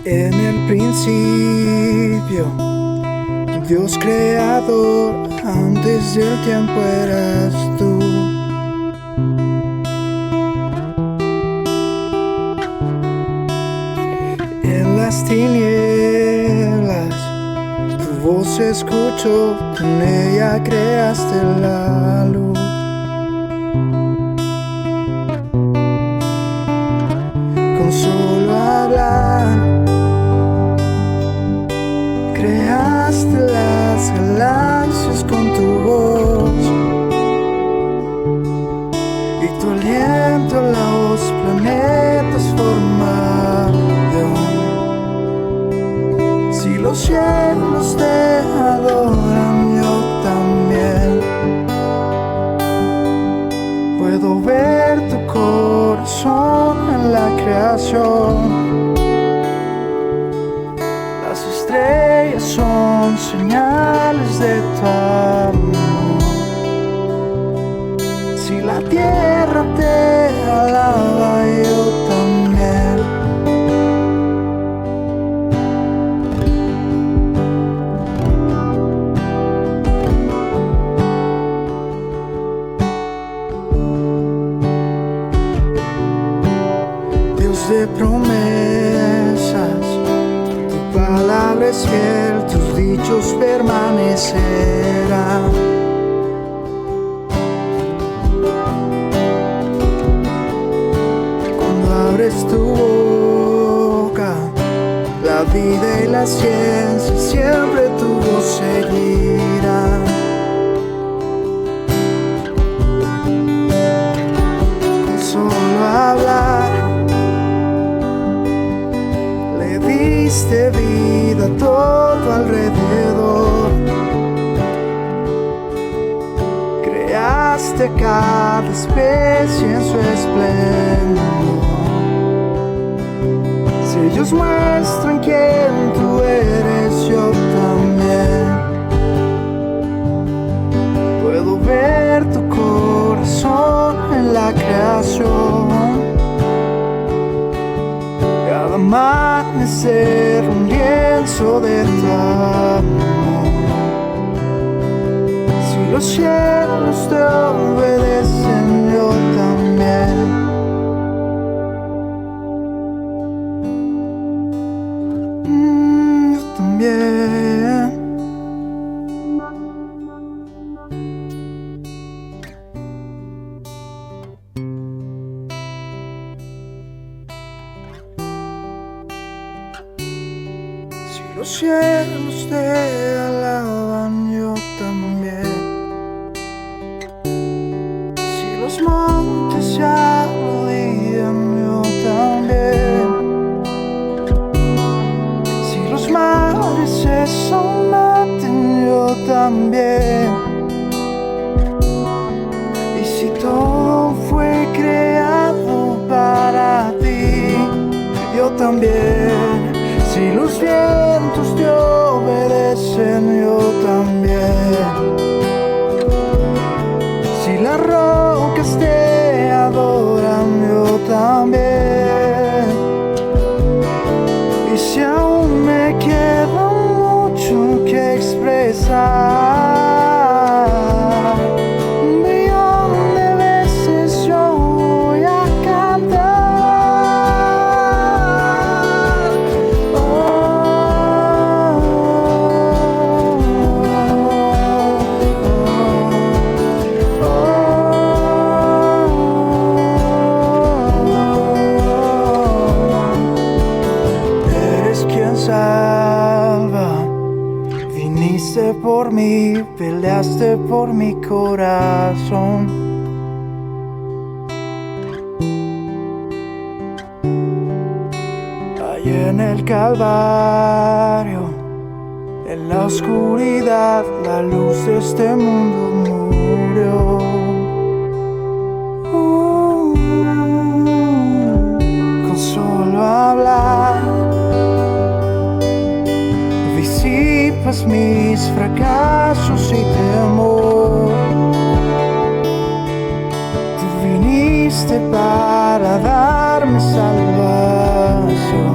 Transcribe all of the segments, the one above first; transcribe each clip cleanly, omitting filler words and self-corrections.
En el principio, Dios creador, antes del tiempo eras tú. En las tinieblas, tu voz escucho, con ella creaste la luz. Con solo hablar, creaste las galaxias con tu voz, y tu aliento los planetas formaron. Si los cielos te adoran, yo también eres fiel, tus dichos permanecerán. Cuando abres tu boca, la vida y la ciencia siempre tu voz seguirán. Con solo hablar le diste vida a todo alrededor. Creaste cada especie en su esplendor. Si ellos muestran quién tú eres, yo también puedo ver tu corazón en la creación. Cada amanecer un lienzo de tu amor. Si los cielos te obedecen, yo también. Yo también. Si los cielos te alaban, yo también. Si los montes se arrodillan, yo también. Si los mares se someten, yo también. Y si todo fue creado para ti, yo también. Si los vientos te obedecen, yo también. Si las rocas te adoran, yo también. Y si aún me queda mucho que expresar, un millón de veces yo voy a cantar. Salva, viniste por mí, peleaste por mi corazón. Allí en el Calvario, en la oscuridad, la luz de este mundo murió. Con solo hablar disipas mis fracasos y temor. Tú viniste para darme salvación.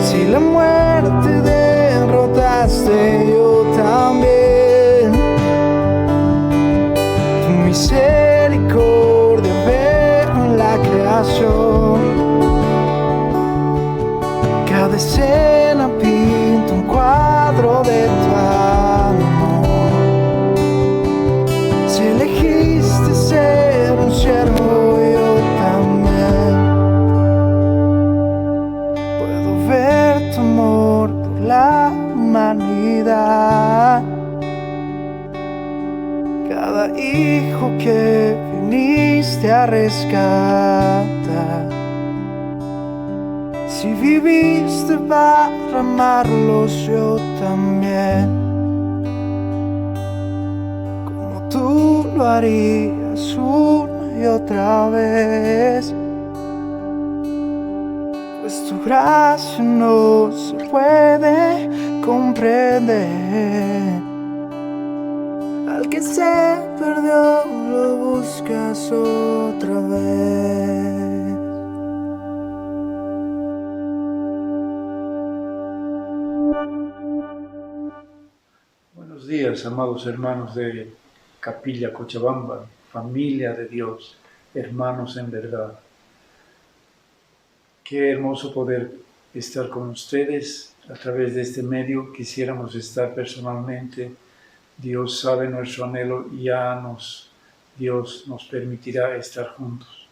Si la muerte derrotaste, yo también. Tu misericordia veo en la creación. Cada escena pinta un cuadro de tu amor. Si elegiste ser un siervo, yo también. Puedo ver tu amor por la humanidad. Cada hijo que viniste a rescatar. Si viviste para amarlos, yo también. Como tú lo harías una y otra vez. Pues tu gracia no se puede comprender. Al que se perdió lo buscas otra vez. Buenos días, amados hermanos de Capilla Cochabamba, familia de Dios, hermanos en verdad. Qué hermoso poder estar con ustedes a través de este medio. Quisiéramos estar personalmente. Dios sabe nuestro anhelo y Dios nos permitirá estar juntos.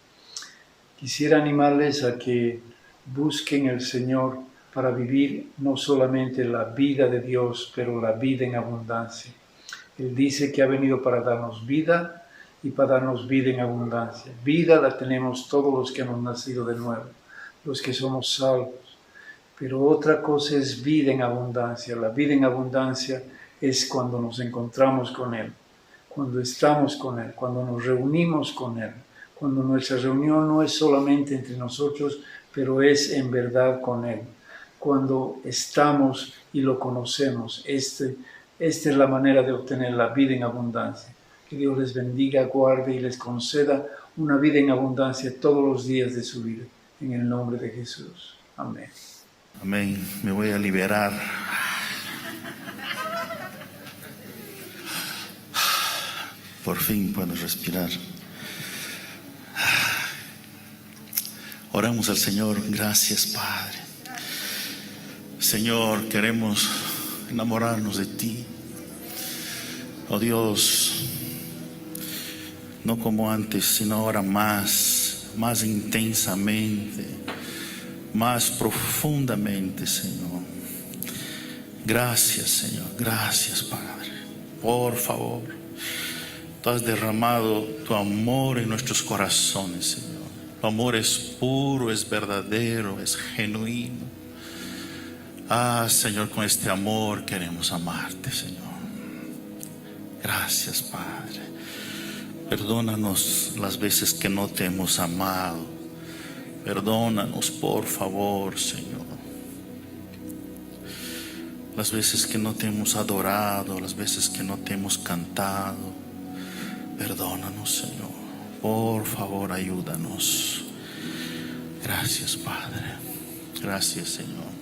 Quisiera animarles a que busquen el Señor para vivir no solamente la vida de Dios, pero la vida en abundancia. Él dice que ha venido para darnos vida y para darnos vida en abundancia. Vida la tenemos todos los que hemos nacido de nuevo, los que somos salvos. Pero otra cosa es vida en abundancia. La vida en abundancia es cuando nos encontramos con Él, cuando estamos con Él, cuando nos reunimos con Él, cuando nuestra reunión no es solamente entre nosotros, pero es en verdad con Él, cuando estamos y lo conocemos. Esta es la manera de obtener la vida en abundancia. Que Dios les bendiga, guarde y les conceda una vida en abundancia todos los días de su vida. En el nombre de Jesús. Amén. Amén. Me voy a liberar. Por fin puedo respirar. Oramos al Señor. Gracias, Padre. Señor, queremos enamorarnos de ti. Oh Dios, no como antes, sino ahora más intensamente, más profundamente, Señor. Gracias, Señor. Gracias, Padre. Por favor, tú has derramado tu amor en nuestros corazones, Señor. Tu amor es puro, es verdadero, es genuino. Señor, con este amor queremos amarte, Señor. Gracias, Padre. Perdónanos las veces que no te hemos amado. Perdónanos, por favor, Señor. Las veces que no te hemos adorado, las veces que no te hemos cantado. Perdónanos, Señor. Por favor, ayúdanos. Gracias, Padre. Gracias, Señor.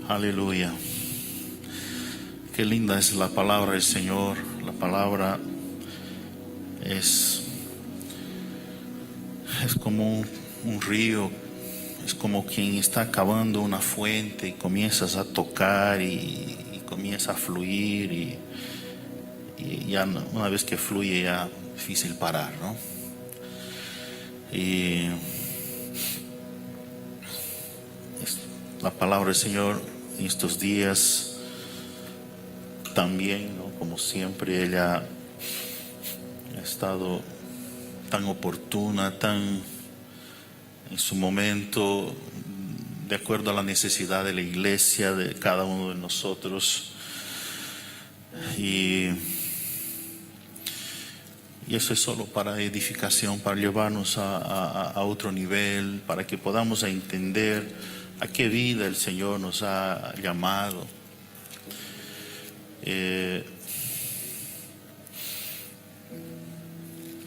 Aleluya. Qué linda es la palabra del Señor. La palabra es como un río. Es como quien está cavando una fuente y comienzas a tocar y comienza a fluir y ya una vez que fluye ya es difícil parar, ¿no? Y la palabra del Señor en estos días también, ¿no? Como siempre, ella ha estado tan oportuna, tan en su momento, de acuerdo a la necesidad de la iglesia, de cada uno de nosotros. Y eso es solo para edificación, para llevarnos a otro nivel, para que podamos entender a qué vida el Señor nos ha llamado.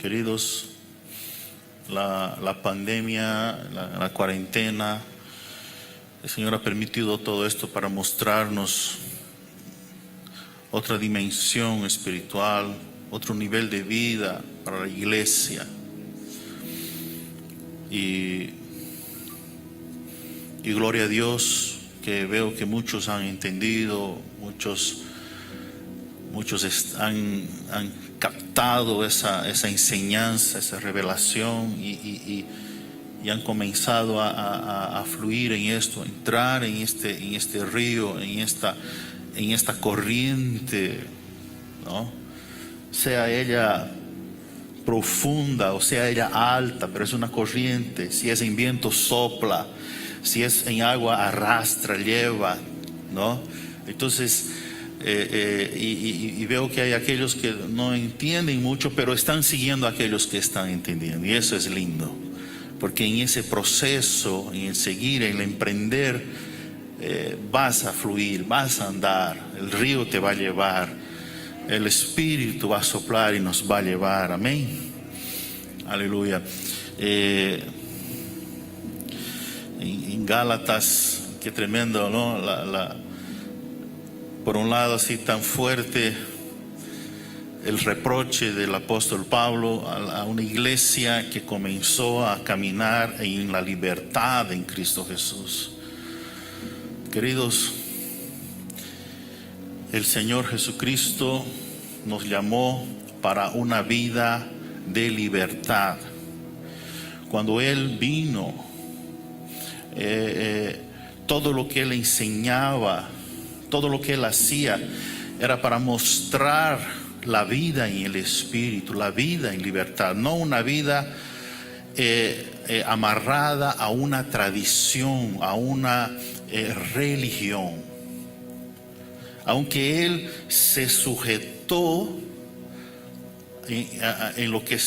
Queridos, la pandemia, la cuarentena, el Señor ha permitido todo esto para mostrarnos otra dimensión espiritual, otro nivel de vida para la iglesia. Y gloria a Dios que veo que muchos han entendido, muchos han captado esa enseñanza, esa revelación y han comenzado a fluir en esto, a entrar en este río, en esta corriente, ¿no? Sea ella profunda o sea ella alta, pero es una corriente. Si es en viento sopla, si es en agua arrastra, lleva, ¿no? Entonces y veo que hay aquellos que no entienden mucho, pero están siguiendo a aquellos que están entendiendo, y eso es lindo, porque en ese proceso, en el seguir, en el emprender, vas a fluir, vas a andar, el río te va a llevar, el Espíritu va a soplar y nos va a llevar. Amén. Aleluya. En Gálatas, qué tremendo, ¿no? Por un lado, así tan fuerte el reproche del apóstol Pablo a una iglesia que comenzó a caminar en la libertad en Cristo Jesús. Queridos, el Señor Jesucristo nos llamó para una vida de libertad. Cuando Él vino, todo lo que Él enseñaba, todo lo que Él hacía, era para mostrar la vida en el Espíritu, la vida en libertad, no una vida amarrada a una tradición, a una religión. Aunque Él se sujetó en lo que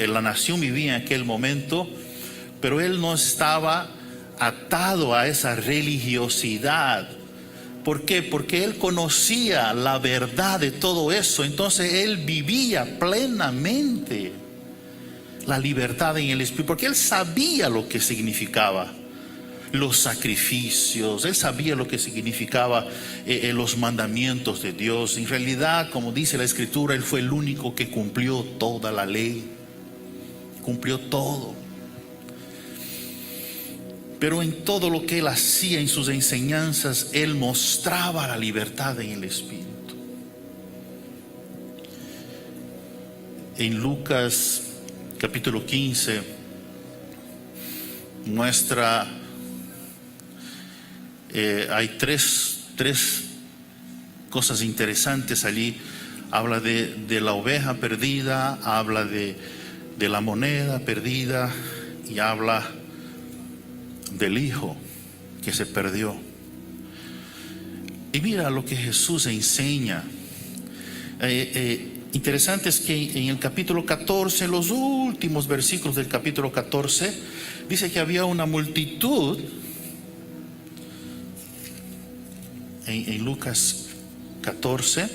la nación vivía en aquel momento, pero Él no estaba atado a esa religiosidad. ¿Por qué? Porque Él conocía la verdad de todo eso. Entonces Él vivía plenamente la libertad en el Espíritu, porque Él sabía lo que significaba los sacrificios, Él sabía lo que significaba los mandamientos de Dios. En realidad, como dice la Escritura, Él fue el único que cumplió toda la ley, cumplió todo. Pero en todo lo que Él hacía, en sus enseñanzas, Él mostraba la libertad en el Espíritu. En Lucas capítulo 15 muestra, hay tres cosas interesantes allí. Habla de la oveja perdida, habla de la moneda perdida y habla del hijo que se perdió. Y mira lo que Jesús enseña. Interesante es que en el capítulo 14, los últimos versículos del capítulo 14, dice que había una multitud. En Lucas 14,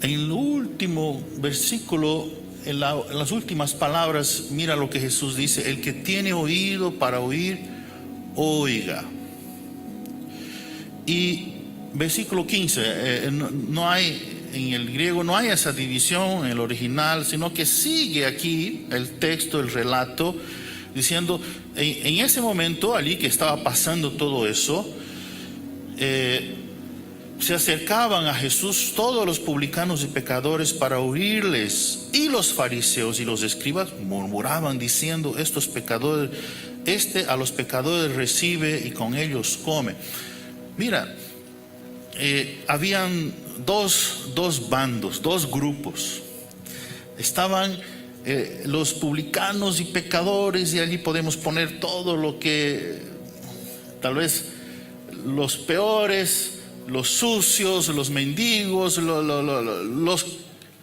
en el último versículo, en las últimas palabras, mira lo que Jesús dice: el que tiene oído para oír, oiga. Y versículo 15, no hay, en el griego no hay esa división en el original, sino que sigue aquí el texto, el relato, diciendo, en ese momento, allí que estaba pasando todo eso, se acercaban a Jesús todos los publicanos y pecadores para oírles, y los fariseos y los escribas murmuraban diciendo: estos pecadores, a los pecadores recibe y con ellos come. Mira, habían dos bandos, dos grupos. Estaban los publicanos y pecadores, y allí podemos poner todo lo que, tal vez los peores, los sucios, los mendigos,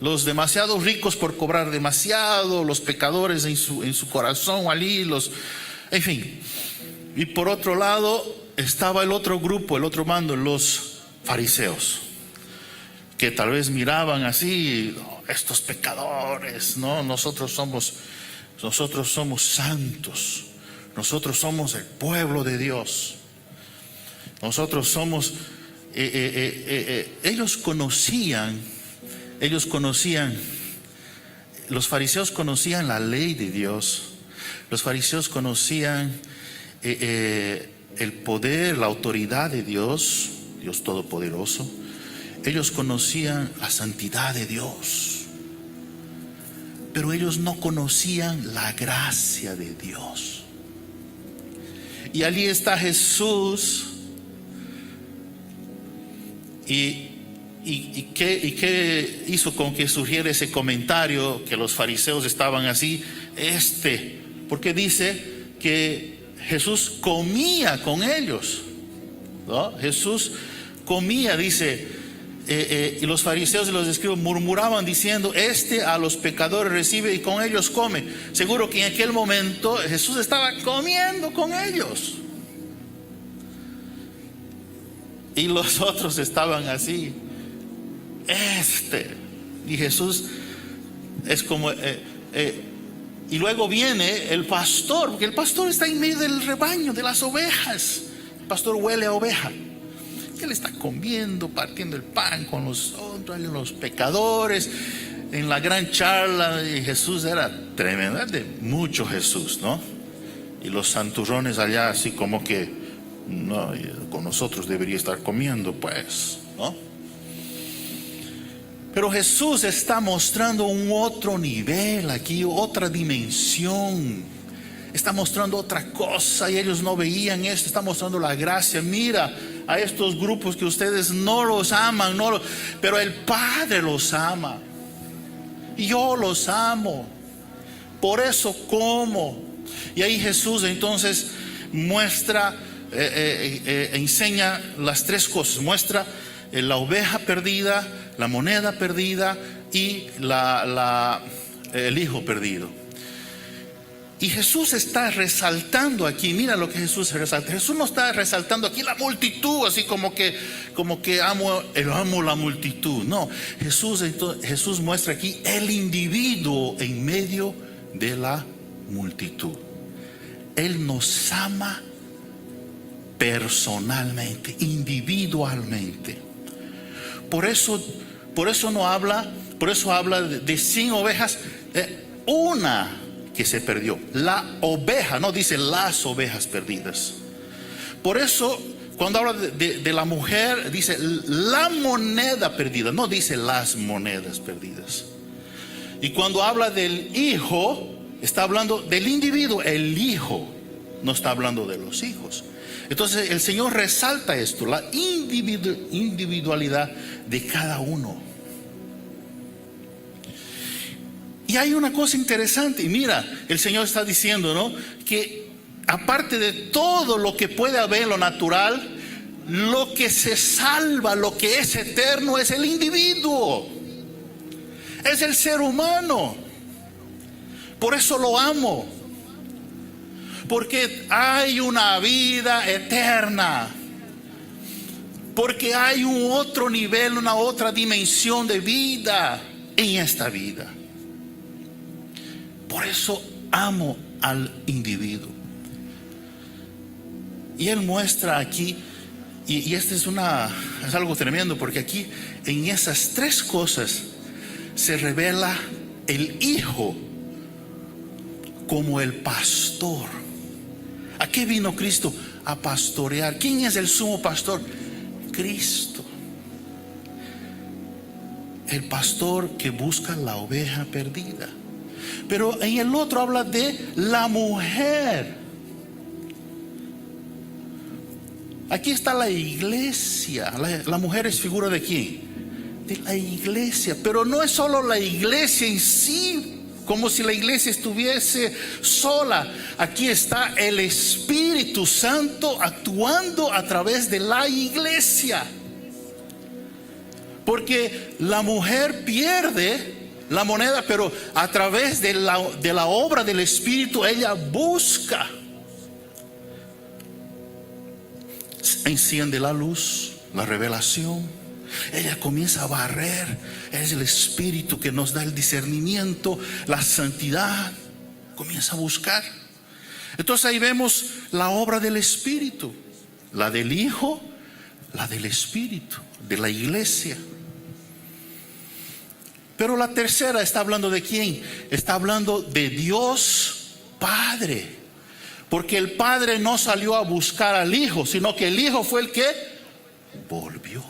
los demasiado ricos por cobrar demasiado, los pecadores en su corazón allí, en fin. Y por otro lado estaba el otro grupo, el otro bando, los fariseos, que tal vez miraban así: estos pecadores, ¿no? Nosotros somos santos, nosotros somos el pueblo de Dios, nosotros somos... ellos conocían, los fariseos conocían la ley de Dios, los fariseos conocían el poder, la autoridad de Dios, Dios Todopoderoso. Ellos conocían la santidad de Dios, pero ellos no conocían la gracia de Dios. Y allí está Jesús. ¿Y qué hizo con que surgiera ese comentario que los fariseos estaban así? Porque dice que Jesús comía con ellos, ¿no? Jesús comía, dice, y los fariseos y los escribas murmuraban diciendo: a los pecadores recibe y con ellos come. Seguro que en aquel momento Jesús estaba comiendo con ellos. Y los otros estaban así: y Jesús es como y luego viene el pastor, porque el pastor está en medio del rebaño, de las ovejas. El pastor huele a oveja. que Él está comiendo, partiendo el pan con los otros, los pecadores. En la gran charla de Jesús era tremenda, de mucho Jesús, ¿no? Y los santurrones allá así como que, no, con nosotros debería estar comiendo, pues, ¿no? Pero Jesús está mostrando un otro nivel aquí, otra dimensión. Está mostrando otra cosa y ellos no veían esto. Está mostrando la gracia. Mira a estos grupos que ustedes no los aman, pero el Padre los ama. Yo los amo. Por eso como. Y ahí Jesús entonces muestra, enseña las tres cosas. Muestra la oveja perdida, la moneda perdida y el hijo perdido. Y Jesús está resaltando aquí, mira lo que Jesús resalta. Jesús no está resaltando aquí la multitud, así como que amo la multitud. No, Jesús muestra aquí el individuo en medio de la multitud. Él nos ama personalmente, individualmente. Por eso habla de 100 ovejas, una que se perdió, la oveja, no dice las ovejas perdidas. Por eso cuando habla de la mujer dice la moneda perdida, no dice las monedas perdidas. Y cuando habla del hijo, está hablando del individuo, el hijo, no está hablando de los hijos. Entonces el Señor resalta esto, la individualidad de cada uno. Y hay una cosa interesante, y mira, el Señor está diciendo, ¿no?, que aparte de todo lo que puede haber en lo natural, lo que se salva, lo que es eterno es el individuo, es el ser humano. Por eso lo amo, porque hay una vida eterna, porque hay un otro nivel, una otra dimensión de vida en esta vida. Por eso amo al individuo. Y Él muestra aquí, y este es algo tremendo, porque aquí en esas tres cosas se revela el Hijo como el pastor. ¿A qué vino Cristo? A pastorear. ¿Quién es el sumo pastor? Cristo. El pastor que busca la oveja perdida. Pero en el otro habla de la mujer. Aquí está la iglesia. La mujer es figura de quién? De la iglesia. Pero no es solo la iglesia en sí, como si la iglesia estuviese sola. Aquí está el Espíritu Santo actuando a través de la iglesia. Porque la mujer pierde la moneda, pero a través de la obra del Espíritu ella busca. Enciende la luz, la revelación. Ella comienza a barrer. Es el Espíritu que nos da el discernimiento, la santidad. Comienza a buscar. Entonces ahí vemos la obra del Espíritu, la del Hijo, la del Espíritu, de la iglesia. Pero la tercera está hablando de quién? Está hablando de Dios Padre. Porque el Padre no salió a buscar al Hijo, sino que el Hijo fue el que volvió.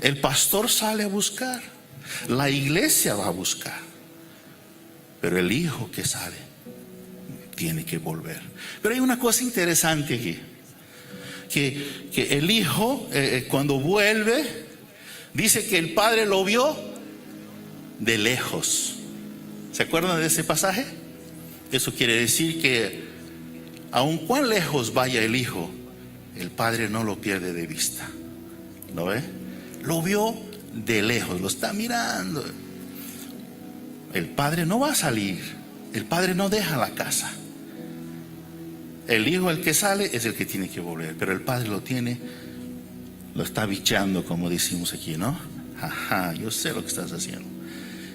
El pastor sale a buscar, la iglesia va a buscar, pero el Hijo que sale tiene que volver. Pero hay una cosa interesante aquí, que el Hijo cuando vuelve dice que el Padre lo vio de lejos. ¿Se acuerdan de ese pasaje? Eso quiere decir que aun cuán lejos vaya el Hijo, el Padre no lo pierde de vista. ¿Lo ve? Lo vio de lejos, lo está mirando. El Padre no va a salir, el Padre no deja la casa. El Hijo, el que sale, es el que tiene que volver, pero el Padre lo está bichando, como decimos aquí, ¿no? Ajá, yo sé lo que estás haciendo.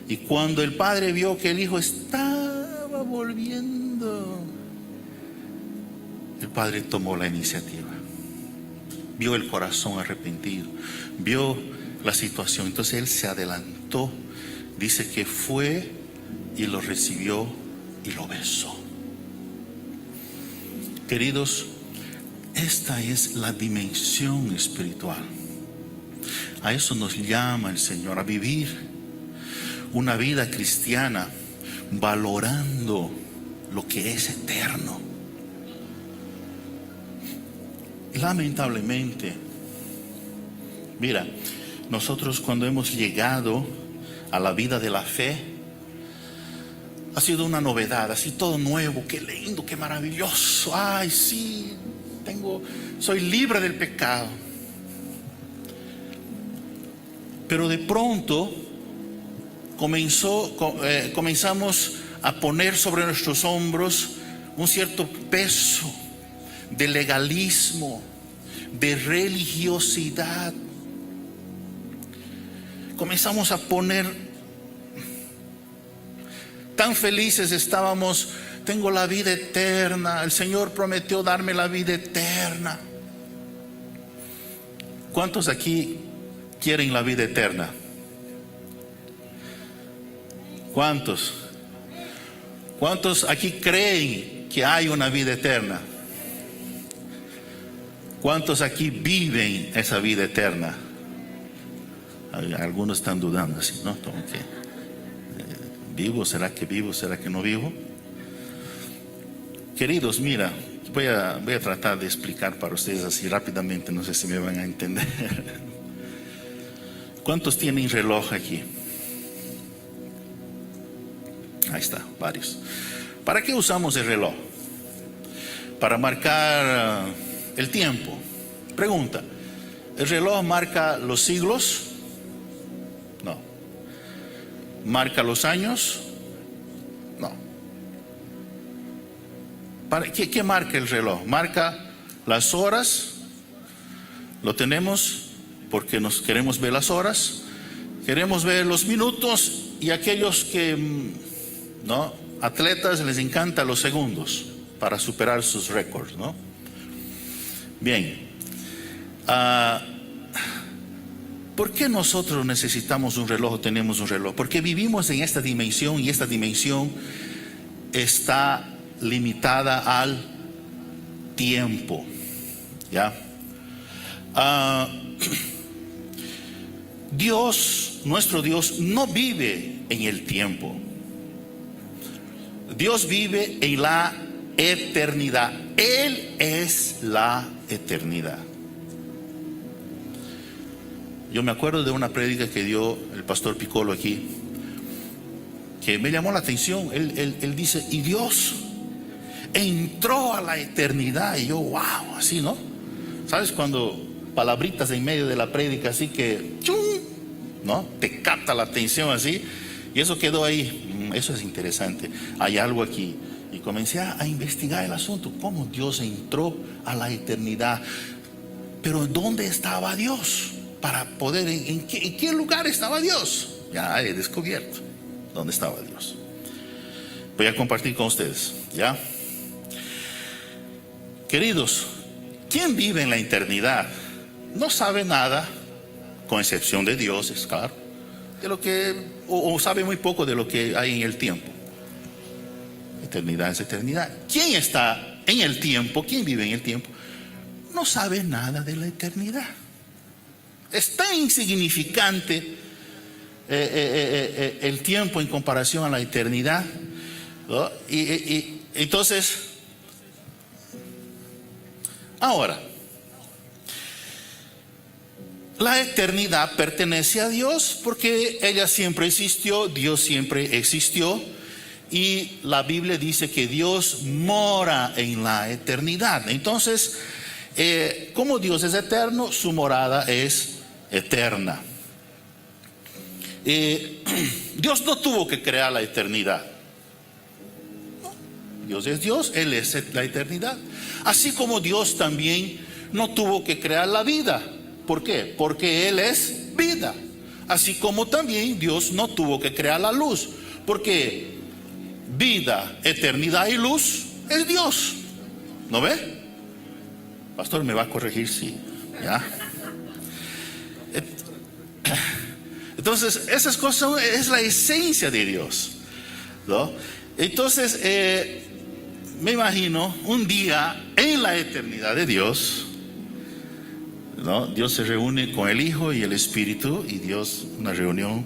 Y cuando el Padre vio que el Hijo estaba volviendo, el Padre tomó la iniciativa. vio el corazón arrepentido, vio la situación. Entonces Él se adelantó, dice que fue y lo recibió y lo besó. Queridos, esta es la dimensión espiritual. A eso nos llama el Señor, a vivir una vida cristiana valorando lo que es eterno. Lamentablemente, mira, nosotros cuando hemos llegado a la vida de la fe, ha sido una novedad, así todo nuevo, qué lindo, qué maravilloso. Ay, sí, soy libre del pecado. Pero de pronto comenzamos a poner sobre nuestros hombros un cierto peso de legalismo, de religiosidad. Comenzamos a poner, tan felices estábamos, tengo la vida eterna, el Señor prometió darme la vida eterna. ¿Cuántos aquí quieren la vida eterna? ¿Cuántos? ¿Cuántos aquí creen que hay una vida eterna? ¿Cuántos aquí viven esa vida eterna? Algunos están dudando así, ¿no? ¿Vivo? ¿Será que vivo? ¿Será que no vivo? Queridos, mira, voy a tratar de explicar para ustedes así rápidamente, no sé si me van a entender. ¿Cuántos tienen reloj aquí? Ahí está, varios. ¿Para qué usamos el reloj? Para marcar el tiempo. Pregunta, ¿el reloj marca los siglos? No. ¿Marca los años? No. ¿Qué marca el reloj? Marca las horas. Lo tenemos porque nos queremos ver las horas. Queremos ver los minutos, y aquellos que, ¿no?, atletas les encantan los segundos para superar sus récords, ¿no? Bien. ¿Por qué nosotros necesitamos un reloj o tenemos un reloj? Porque vivimos en esta dimensión, y esta dimensión está limitada al tiempo, ¿ya? Dios, nuestro Dios, no vive en el tiempo. Dios vive en la eternidad. Él es la eternidad. Yo me acuerdo de una prédica que dio el pastor Piccolo aquí, que me llamó la atención. Él dice, y Dios entró a la eternidad. Y yo, wow, así, ¿no? ¿Sabes cuando palabritas en medio de la prédica así que, ¡chum!, ¿no?, te capta la atención así? Y eso quedó ahí. Eso es interesante, hay algo aquí. Y comencé a investigar el asunto, cómo Dios entró a la eternidad. Pero ¿dónde estaba Dios? Para poder, ¿en qué lugar estaba Dios? Ya he descubierto dónde estaba Dios. Voy a compartir con ustedes, ¿ya? Queridos, ¿quién vive en la eternidad? No sabe nada, con excepción de Dios, es claro, de lo que, o sabe muy poco de lo que hay en el tiempo. Eternidad es eternidad. ¿Quién está en el tiempo? ¿Quién vive en el tiempo? No sabe nada de la eternidad. Es tan insignificante el tiempo en comparación a la eternidad, ¿no? Y entonces, ahora, la eternidad pertenece a Dios porque ella siempre existió, Dios siempre existió, y la Biblia dice que Dios mora en la eternidad. Entonces, como Dios es eterno, su morada es eterna. Dios no tuvo que crear la eternidad. No, Dios es Dios, Él es la eternidad. Así como Dios también no tuvo que crear la vida. ¿Por qué? Porque Él es vida. Así como también Dios no tuvo que crear la luz, porque vida, eternidad y luz es Dios. ¿No ve? Pastor, ¿me va a corregir? Sí. ¿Ya? Entonces, esas cosas es la esencia de Dios, ¿no? Entonces, me imagino un día en la eternidad de Dios, ¿no? Dios se reúne con el Hijo y el Espíritu, y Dios, una reunión,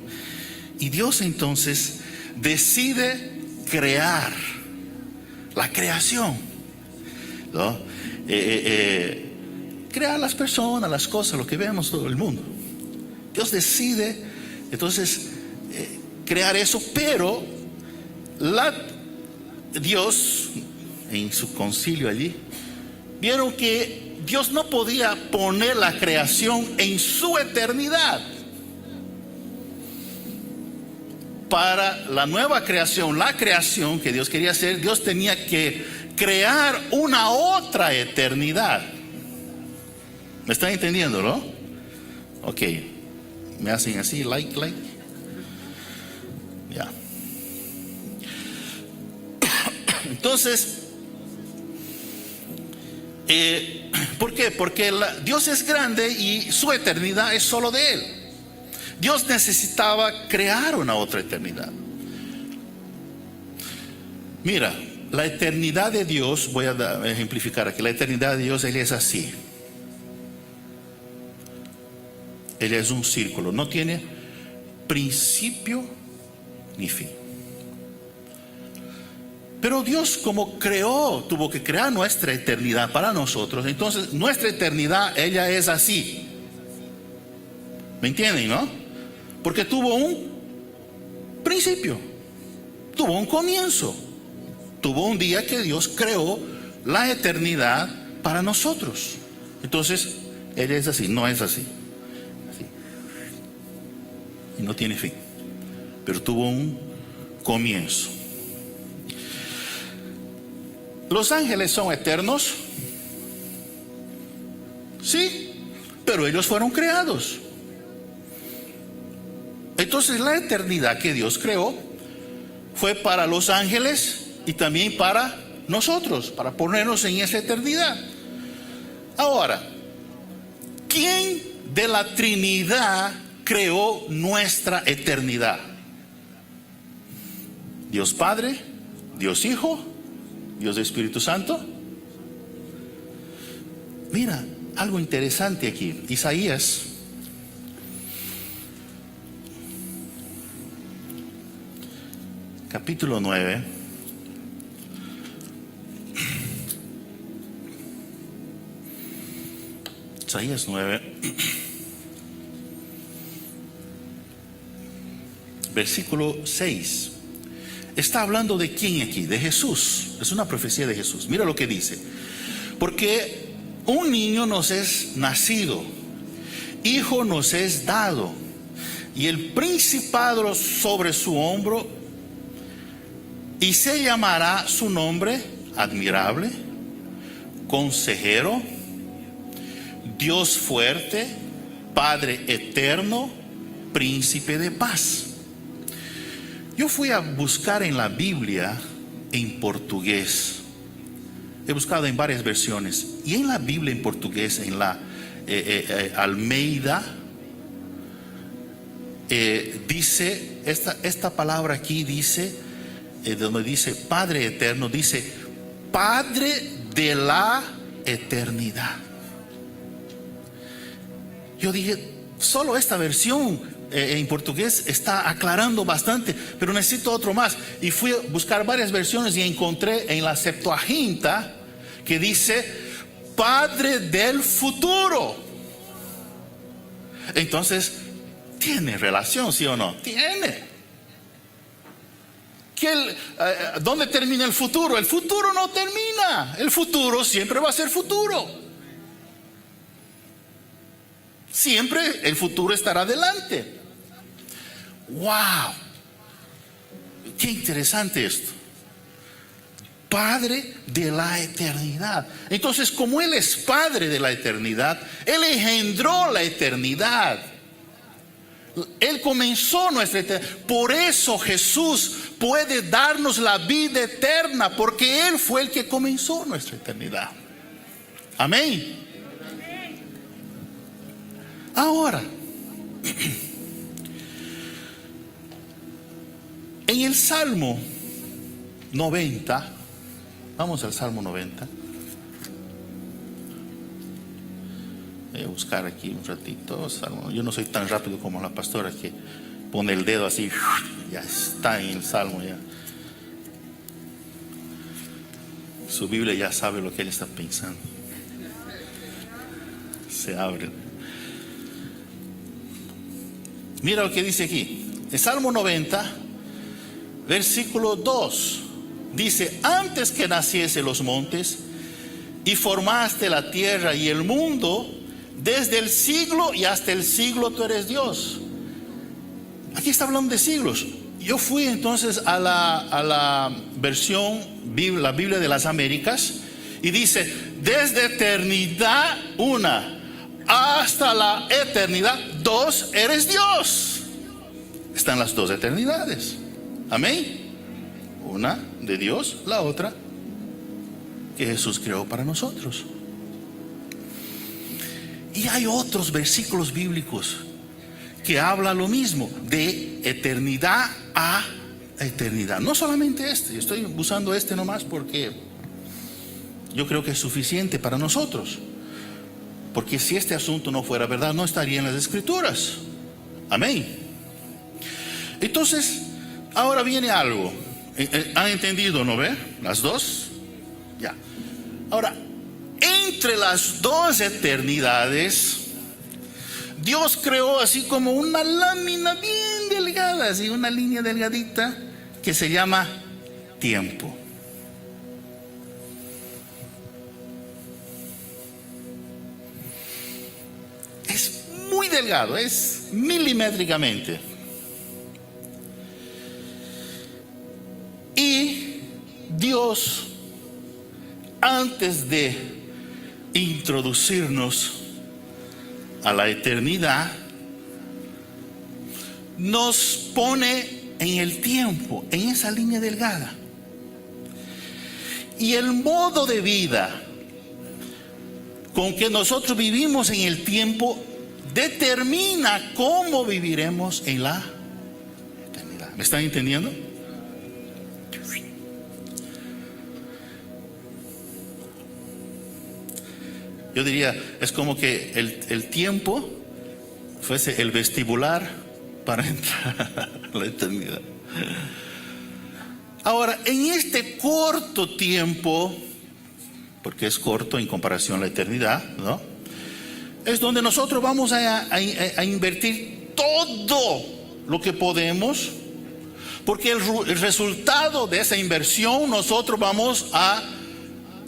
y Dios entonces decide crear la creación, ¿no? Crear las personas, las cosas, lo que vemos, todo el mundo. Dios decide entonces crear eso, pero Dios en su concilio allí vieron que Dios no podía poner la creación en su eternidad. Para la nueva creación, la creación que Dios quería hacer, Dios tenía que crear una otra eternidad. ¿Me están entendiendo, no? Ok. Me hacen así, like. Ya. Entonces, ¿por qué? Porque Dios es grande y su eternidad es solo de Él. Dios necesitaba crear una otra eternidad. Mira, la eternidad de Dios, voy a ejemplificar aquí, la eternidad de Dios, Él es así. Él es un círculo, no tiene principio ni fin. Pero Dios, como creó, tuvo que crear nuestra eternidad para nosotros. Entonces nuestra eternidad, ella es así. ¿Me entienden, no? Porque tuvo un principio, tuvo un comienzo, tuvo un día que Dios creó la eternidad para nosotros. Entonces ella es así, no es así. Y no tiene fin, pero tuvo un comienzo. ¿Los ángeles son eternos? Sí, pero ellos fueron creados. Entonces la eternidad que Dios creó fue para los ángeles y también para nosotros, para ponernos en esa eternidad. Ahora, ¿quién de la Trinidad creó nuestra eternidad? Dios Padre, Dios Hijo, Dios Espíritu Santo. Mira, algo interesante aquí. Isaías capítulo 9. Isaías 9. Versículo 6. Está hablando de quién aquí, de Jesús. Es una profecía de Jesús. Mira lo que dice: porque un niño nos es nacido, hijo nos es dado, y el principado sobre su hombro, y se llamará su nombre admirable, consejero, Dios fuerte, Padre eterno, príncipe de paz. Yo fui a buscar en la Biblia en portugués. He buscado en varias versiones. Y en la Biblia en portugués, en la Almeida, dice, esta palabra aquí dice, donde dice Padre eterno, dice Padre de la eternidad. Yo dije, solo esta versión en portugués está aclarando bastante, pero necesito otro más. Y fui a buscar varias versiones y encontré en la Septuaginta que dice Padre del futuro. Entonces, ¿tiene relación, sí o no? Tiene. ¿Dónde termina el futuro? El futuro no termina. El futuro siempre va a ser futuro. Siempre el futuro estará adelante. ¡Wow! Qué interesante esto. Padre de la eternidad. Entonces, como Él es Padre de la eternidad, Él engendró la eternidad. Él comenzó nuestra eternidad. Por eso Jesús puede darnos la vida eterna, porque Él fue el que comenzó nuestra eternidad. Amén. Ahora, en el Salmo 90, vamos al Salmo 90. Voy a buscar aquí un ratito. Yo no soy tan rápido como la pastora que pone el dedo así, ya está en el Salmo ya. Su Biblia ya sabe lo que él está pensando. Se abre. Mira lo que dice aquí. El Salmo 90, versículo 2. Dice: antes que naciese los montes y formaste la tierra y el mundo, desde el siglo y hasta el siglo tú eres Dios. Aquí está hablando de siglos. Yo fui entonces a la versión, la Biblia de las Américas, y dice: desde eternidad una, hasta la eternidad dos, eres Dios. Están las dos eternidades. Amén. Una de Dios, la otra que Jesús creó para nosotros. Y hay otros versículos bíblicos que hablan lo mismo, de eternidad a eternidad. No solamente este, yo estoy usando este nomás porque yo creo que es suficiente para nosotros. Porque si este asunto no fuera verdad, no estaría en las Escrituras. Amén. Entonces, ahora viene algo. ¿Han entendido, no ve? Las dos. Ya. Ahora, entre las dos eternidades, Dios creó así como una lámina bien delgada, así una línea delgadita que se llama tiempo. Es muy delgado, es milimétricamente. Y Dios, antes de introducirnos a la eternidad, nos pone en el tiempo, en esa línea delgada. Y el modo de vida con que nosotros vivimos en el tiempo determina cómo viviremos en la eternidad. ¿Me están entendiendo? Yo diría, es como que el tiempo fuese el vestibular para entrar a la eternidad. Ahora, en este corto tiempo, porque es corto en comparación a la eternidad, ¿no? Es donde nosotros vamos a invertir todo lo que podemos, porque el resultado de esa inversión nosotros vamos a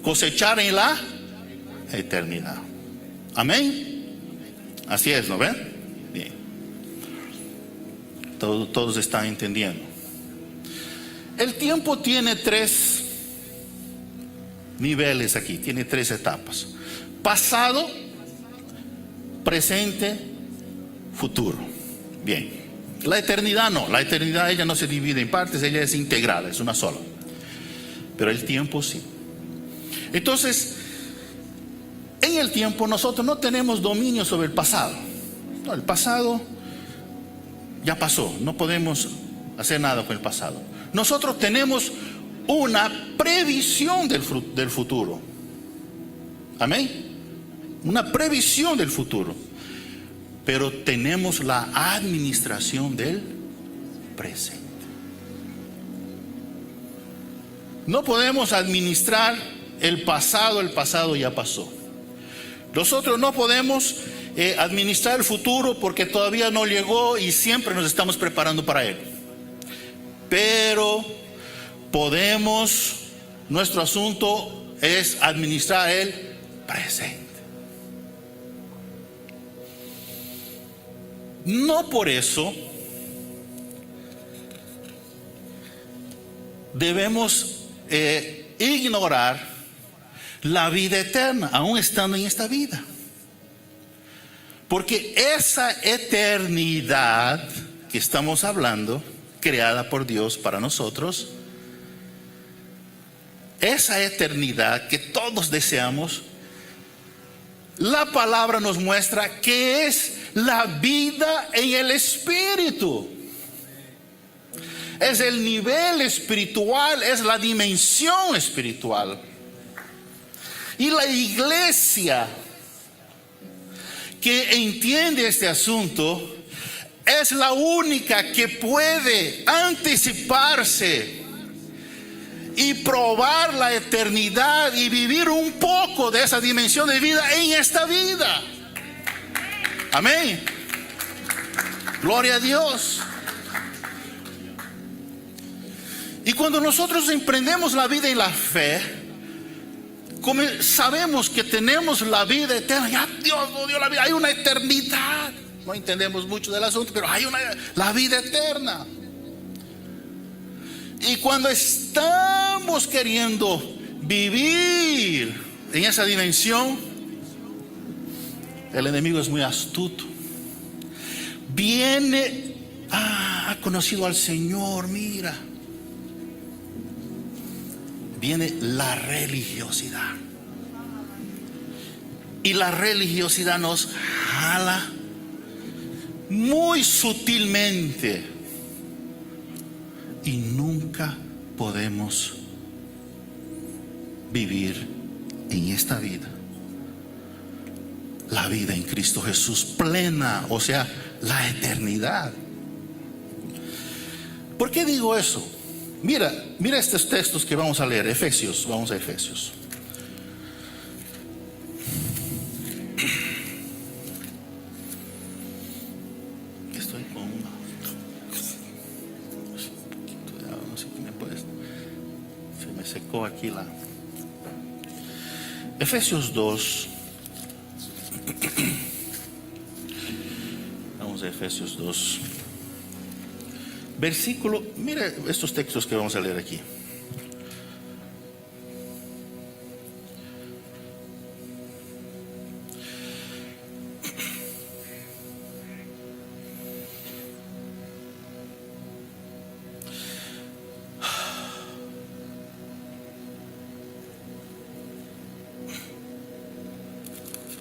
cosechar en la eternidad. Amén. Así es, ¿no ven? Bien. Todos están entendiendo. El tiempo tiene tres niveles aquí, tiene tres etapas: pasado, presente, futuro. Bien. La eternidad no, la eternidad ella no se divide en partes, ella es integrada, es una sola. Pero el tiempo sí. Entonces, en el tiempo nosotros no tenemos dominio sobre el pasado. No, el pasado ya pasó, no podemos hacer nada con el pasado. Nosotros tenemos una previsión del futuro. Amén. Una previsión del futuro. Pero tenemos la administración del presente. No podemos administrar el pasado ya pasó. Nosotros no podemos administrar el futuro porque todavía no llegó y siempre nos estamos preparando para él. Pero podemos, nuestro asunto es administrar el presente. No por eso debemos ignorar la vida eterna, aún estando en esta vida. Porque esa eternidad que estamos hablando, creada por Dios para nosotros, esa eternidad que todos deseamos, la palabra nos muestra que es la vida en el Espíritu. Es el nivel espiritual, es la dimensión espiritual. Y la iglesia que entiende este asunto es la única que puede anticiparse y probar la eternidad y vivir un poco de esa dimensión de vida en esta vida. Amén. Gloria a Dios. Y cuando nosotros emprendemos la vida en la fe, como sabemos que tenemos la vida eterna, ya Dios nos dio la vida, hay una eternidad. No entendemos mucho del asunto, pero hay la vida eterna. Y cuando estamos queriendo vivir en esa dimensión, el enemigo es muy astuto. Viene, ha conocido al Señor, mira. Viene la religiosidad. Y la religiosidad nos jala muy sutilmente. Y nunca podemos vivir en esta vida la vida en Cristo Jesús plena, o sea, la eternidad. ¿Por qué digo eso? Mira estos textos que vamos a leer. Efesios, vamos a Efesios. Estoy con un poquito de agua, no sé qué me puede. Se me secó aquí la. Efesios 2. Vamos a Efesios 2. Versículo, mire estos textos que vamos a leer aquí.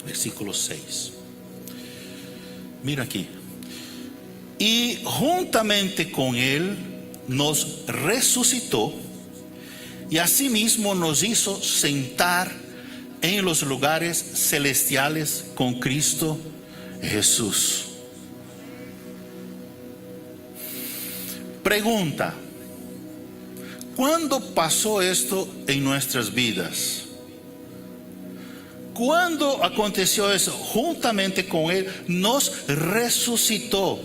Versículo 6. Mira aquí. Y juntamente con Él nos resucitó y asimismo nos hizo sentar en los lugares celestiales con Cristo Jesús. Pregunta: ¿cuándo pasó esto en nuestras vidas? ¿Cuándo aconteció eso? Juntamente con Él nos resucitó.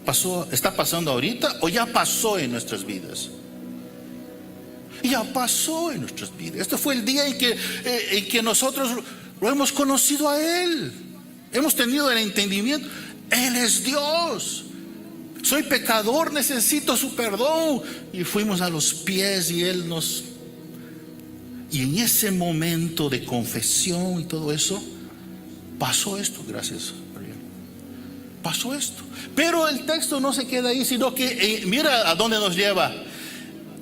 ¿Pasó, está pasando ahorita o ya pasó en nuestras vidas? Ya pasó en nuestras vidas. Este fue el día en que nosotros lo hemos conocido a Él. Hemos tenido el entendimiento. Él es Dios. Soy pecador, necesito su perdón. Y fuimos a los pies y Él nos... Y en ese momento de confesión y todo eso, pasó esto. Gracias. Pasó esto. Pero el texto no se queda ahí, sino que mira a dónde nos lleva.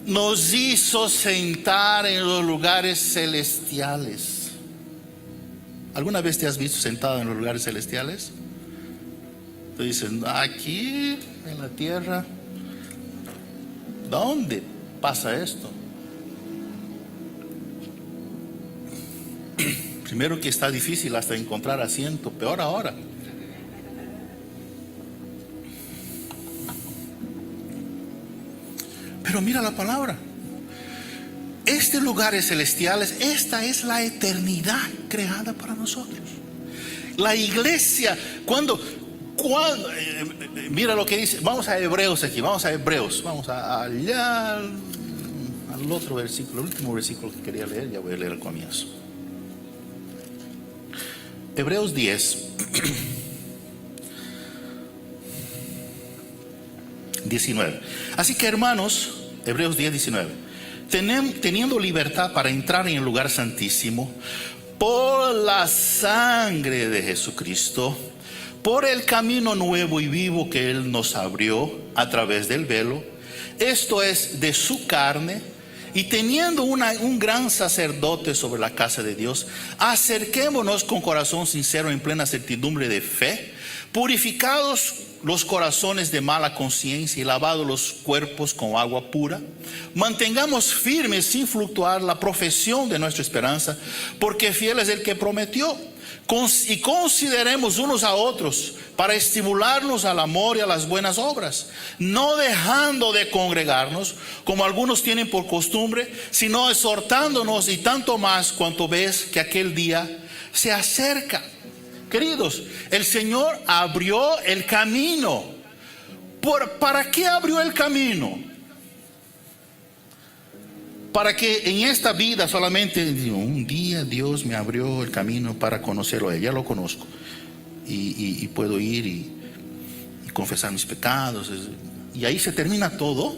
Nos hizo sentar en los lugares celestiales. ¿Alguna vez te has visto sentado en los lugares celestiales? Te dicen, aquí en la tierra, ¿dónde pasa esto? Primero que está difícil hasta encontrar asiento, peor ahora. Pero mira la palabra. Este lugares celestiales, esta es la eternidad creada para nosotros. La iglesia, cuando mira lo que dice. Vamos a Hebreos aquí, vamos allá al otro versículo, el último versículo que quería leer, ya voy a leer el comienzo. Hebreos 10 19. Así que hermanos, Hebreos 10, 19, teniendo libertad para entrar en el lugar santísimo por la sangre de Jesucristo, por el camino nuevo y vivo que Él nos abrió a través del velo, esto es, de su carne, Y teniendo un gran sacerdote sobre la casa de Dios, acerquémonos con corazón sincero en plena certidumbre de fe, purificados los corazones de mala conciencia y lavados los cuerpos con agua pura. Mantengamos firmes sin fluctuar la profesión de nuestra esperanza, porque fiel es el que prometió. Y consideremos unos a otros para estimularnos al amor y a las buenas obras, no dejando de congregarnos como algunos tienen por costumbre, sino exhortándonos, y tanto más cuanto ves que aquel día se acerca. Queridos, el Señor abrió el camino. ¿Para qué abrió el camino? Para que en esta vida solamente un día Dios me abrió el camino para conocerlo a Él. Ya lo conozco y puedo ir y confesar mis pecados, y ahí se termina todo.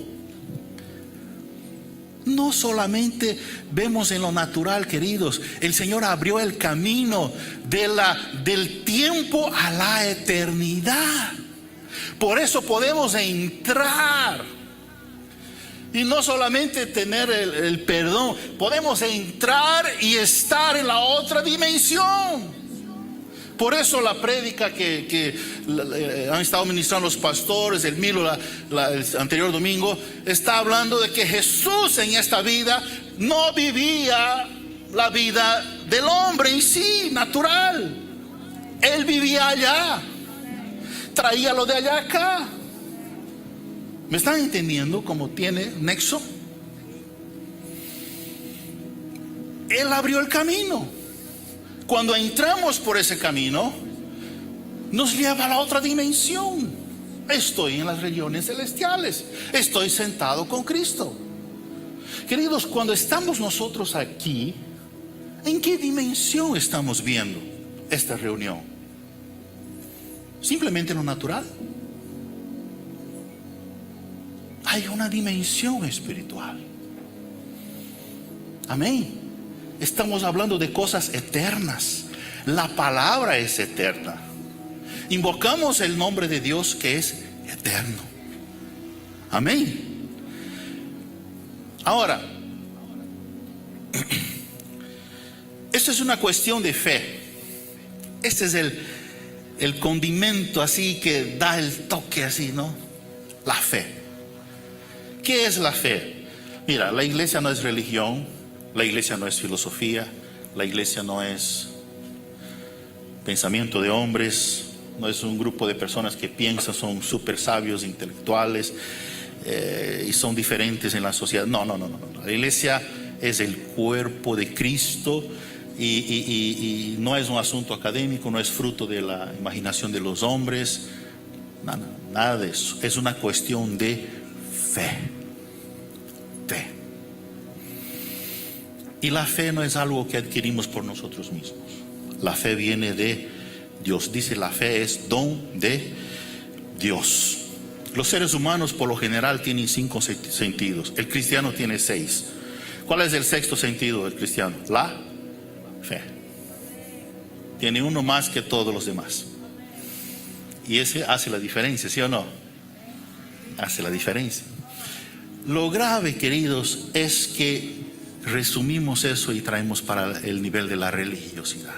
No solamente vemos en lo natural, queridos. El Señor abrió el camino del tiempo a la eternidad. Por eso podemos entrar. Y no solamente tener el perdón, podemos entrar y estar en la otra dimensión. Por eso la prédica que han estado ministrando los pastores, el Milo el anterior domingo, está hablando de que Jesús en esta vida no vivía la vida del hombre en sí, natural. Él vivía allá, traía lo de allá acá. ¿Me están entendiendo cómo tiene nexo? Él abrió el camino. Cuando entramos por ese camino, nos lleva a la otra dimensión. Estoy en las regiones celestiales. Estoy sentado con Cristo. Queridos, cuando estamos nosotros aquí, ¿en qué dimensión estamos viendo esta reunión? ¿Simplemente lo natural? Hay una dimensión espiritual. Amén. Estamos hablando de cosas eternas. La palabra es eterna. Invocamos el nombre de Dios que es eterno. Amén. Ahora, esto es una cuestión de fe. Este es el condimento así que da el toque así, ¿no? La fe. ¿Qué es la fe? Mira, la iglesia no es religión, la iglesia no es filosofía, la iglesia no es pensamiento de hombres, no es un grupo de personas que piensan, son súper sabios, intelectuales y son diferentes en la sociedad. No. La iglesia es el cuerpo de Cristo y no es un asunto académico, no es fruto de la imaginación de los hombres, nada de eso. Es una cuestión de fe. Y la fe no es algo que adquirimos por nosotros mismos. La fe viene de Dios. Dice, la fe es don de Dios. Los seres humanos por lo general tienen 5 sentidos. El cristiano tiene 6. ¿Cuál es el sexto sentido del cristiano? La fe. Tiene uno más que todos los demás. Y ese hace la diferencia, ¿sí o no? Hace la diferencia. Lo grave, queridos, es que resumimos eso y traemos para el nivel de la religiosidad,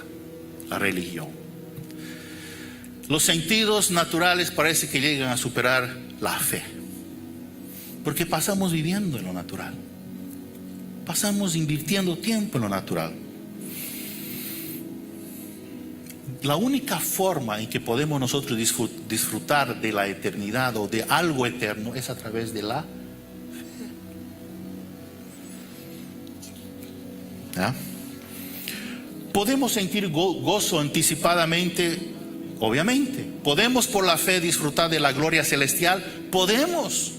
la religión. Los sentidos naturales parece que llegan a superar la fe, porque pasamos viviendo en lo natural, pasamos invirtiendo tiempo en lo natural. La única forma en que podemos nosotros disfrutar de la eternidad o de algo eterno es a través de la fe. ¿Ya? Podemos sentir gozo anticipadamente, obviamente. Podemos por la fe disfrutar de la gloria celestial. Podemos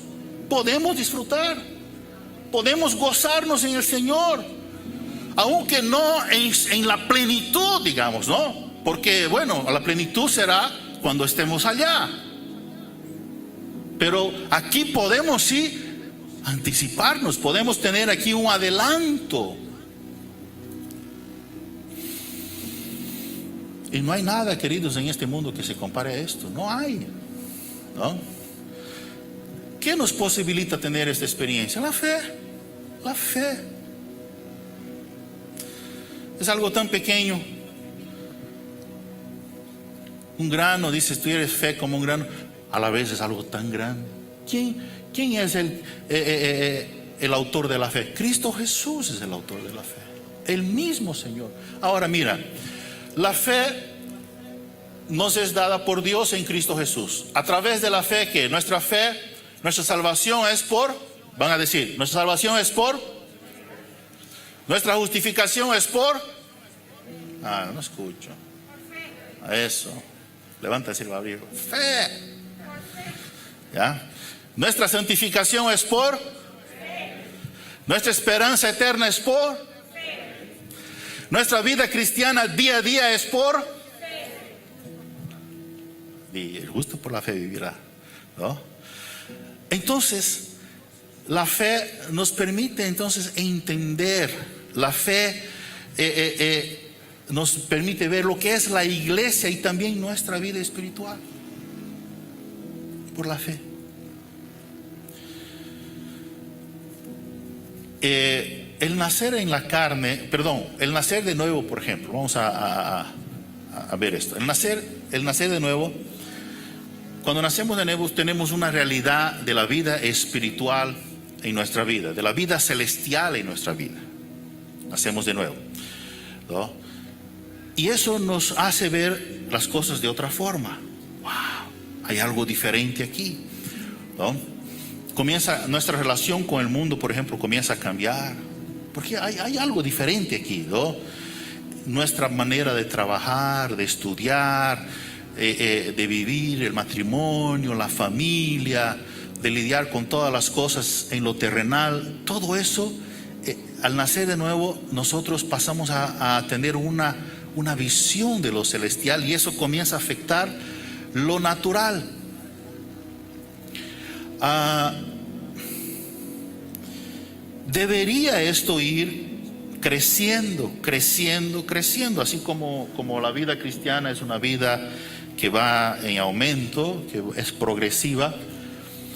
disfrutar. Podemos gozarnos en el Señor, aunque no en la plenitud, digamos, ¿no? Porque bueno, la plenitud será cuando estemos allá. Pero aquí podemos sí anticiparnos, podemos tener aquí un adelanto. Y no hay nada, queridos, en este mundo que se compare a esto. No hay, ¿no? ¿Qué nos posibilita tener esta experiencia? La fe. La fe. Es algo tan pequeño. Un grano, dices, tú eres fe como un grano. A la vez es algo tan grande. ¿Quién es el autor de la fe? Cristo Jesús es el autor de la fe. El mismo Señor. Ahora mira, la fe nos es dada por Dios en Cristo Jesús. A través de la fe, que nuestra fe, nuestra salvación es por, van a decir, nuestra salvación es por, nuestra justificación es por, no escucho. A eso, levanta el abrigo. Fe. ¿Ya? Nuestra santificación es por, nuestra esperanza eterna es por, nuestra vida cristiana día a día es por, y el justo por la fe vivirá, ¿no? Entonces, la fe nos permite entonces entender, la fe nos permite ver lo que es la iglesia y también nuestra vida espiritual, por la fe. El nacer en la carne, el nacer de nuevo, por ejemplo, vamos a ver esto. El nacer de nuevo, cuando nacemos de nuevo tenemos una realidad de la vida espiritual en nuestra vida, de la vida celestial en nuestra vida. Nacemos de nuevo, ¿no? Y eso nos hace ver las cosas de otra forma. Wow, hay algo diferente aquí, ¿no? Comienza nuestra relación con el mundo, por ejemplo, comienza a cambiar, porque hay algo diferente aquí, ¿no? Nuestra manera de trabajar, de estudiar, de vivir, el matrimonio, la familia, de lidiar con todas las cosas en lo terrenal, todo eso, al nacer de nuevo, nosotros pasamos a tener una visión de lo celestial, y eso comienza a afectar lo natural. Debería esto ir creciendo, así como la vida cristiana es una vida que va en aumento, que es progresiva,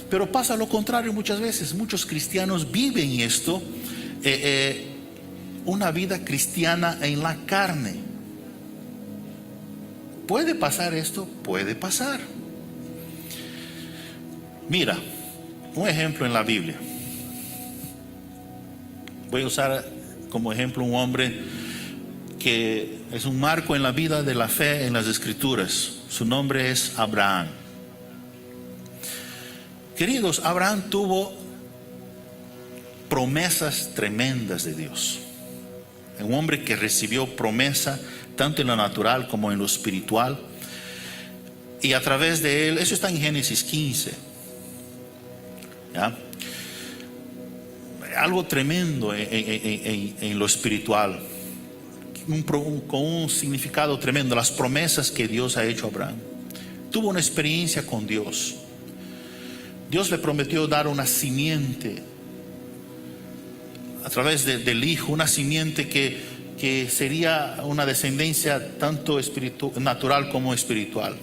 pero pasa lo contrario muchas veces. Muchos cristianos viven esto, una vida cristiana en la carne. ¿Puede pasar esto? Puede pasar. Mira, un ejemplo en la Biblia. Voy a usar como ejemplo un hombre que es un marco en la vida de la fe en las Escrituras. Su nombre es Abraham. Queridos, Abraham tuvo promesas tremendas de Dios. Un hombre que recibió promesa tanto en lo natural como en lo espiritual. Y a través de él, eso está en Génesis 15. ¿Ya? Algo tremendo en lo espiritual, con un significado tremendo, las promesas que Dios ha hecho a Abraham. Tuvo una experiencia con Dios. Dios le prometió dar una simiente a través del hijo, una simiente que sería una descendencia tanto natural como espiritual.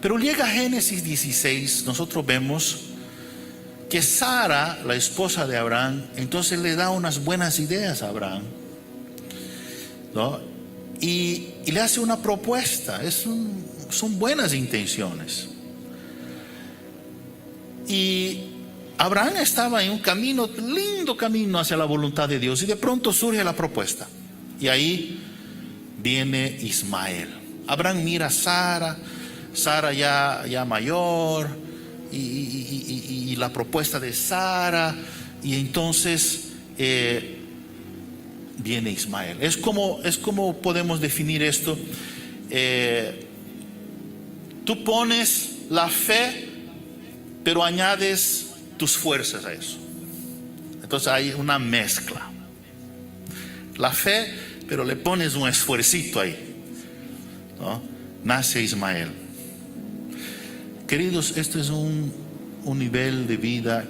Pero llega Génesis 16, nosotros vemos que Sara, la esposa de Abraham, entonces le da unas buenas ideas a Abraham, ¿no? Y le hace una propuesta. Son buenas intenciones. Y Abraham estaba en un camino, lindo camino hacia la voluntad de Dios, y de pronto surge la propuesta. Y ahí viene Ismael. Abraham mira a Sara ya mayor, y la propuesta de Sara, y entonces viene Ismael. Es como podemos definir esto. Tú pones la fe, pero añades tus fuerzas a eso. Entonces hay una mezcla. La fe, pero le pones un esfuercito ahí, ¿no? Nace Ismael. Queridos, esto es un nivel de vida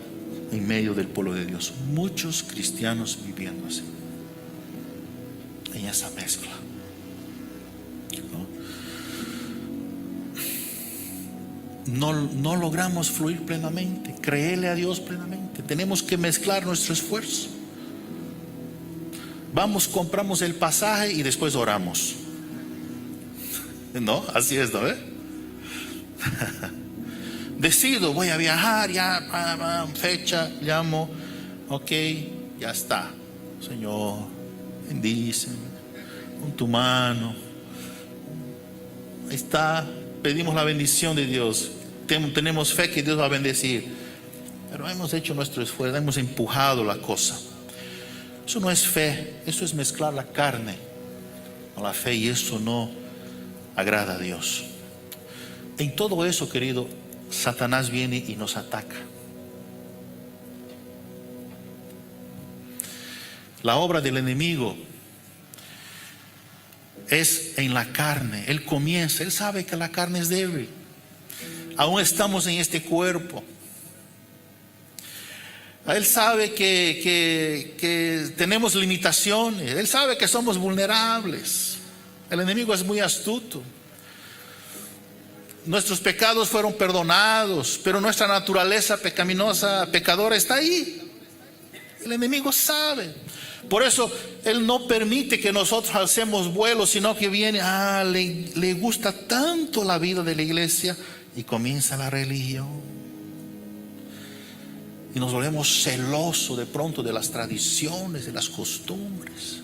en medio del pueblo de Dios. Muchos cristianos viviendo así, en esa mezcla, ¿no? no logramos fluir plenamente, creerle a Dios plenamente. Tenemos que mezclar nuestro esfuerzo. Vamos, compramos el pasaje y después oramos. No, así es, ¿no? Decido, voy a viajar, ya, fecha, llamo, ok, ya está. Señor, bendíceme con tu mano. Ahí está, pedimos la bendición de Dios. Tenemos fe que Dios va a bendecir. Pero hemos hecho nuestro esfuerzo, hemos empujado la cosa. Eso no es fe, eso es mezclar la carne con la fe, y eso no agrada a Dios. En todo eso, querido, Satanás viene y nos ataca. La obra del enemigo es en la carne. Él comienza, él sabe que la carne es débil. Aún estamos en este cuerpo. Él sabe que tenemos limitaciones. Él sabe que somos vulnerables. El enemigo es muy astuto. Nuestros pecados fueron perdonados, pero nuestra naturaleza pecaminosa, pecadora, está ahí. El enemigo sabe. Por eso él no permite que nosotros alcemos vuelo, sino que viene, le gusta tanto la vida de la iglesia, y comienza la religión. Y nos volvemos celosos de pronto de las tradiciones, de las costumbres.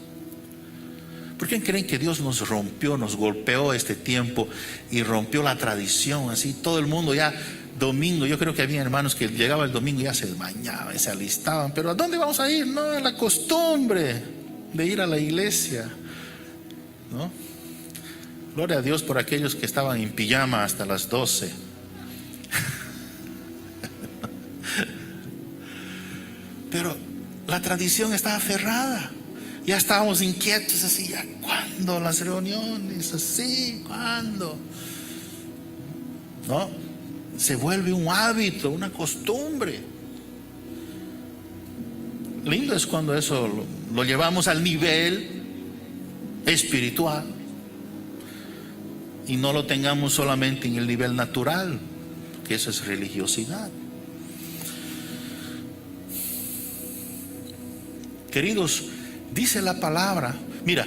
¿Por qué creen que Dios nos rompió, nos golpeó este tiempo y rompió la tradición? Así todo el mundo ya domingo, yo creo que había hermanos que llegaba el domingo y ya se bañaban, se alistaban. Pero ¿a dónde vamos a ir? No, a la costumbre de ir a la iglesia, ¿no? Gloria a Dios por aquellos que estaban en pijama hasta las 12. Pero la tradición está aferrada. Ya estábamos inquietos así, ¿ya cuándo las reuniones? Así, ¿cuándo? ¿No? Se vuelve un hábito, una costumbre. Lindo es cuando eso lo llevamos al nivel espiritual y no lo tengamos solamente en el nivel natural, que eso es religiosidad. Queridos, dice la palabra, mira,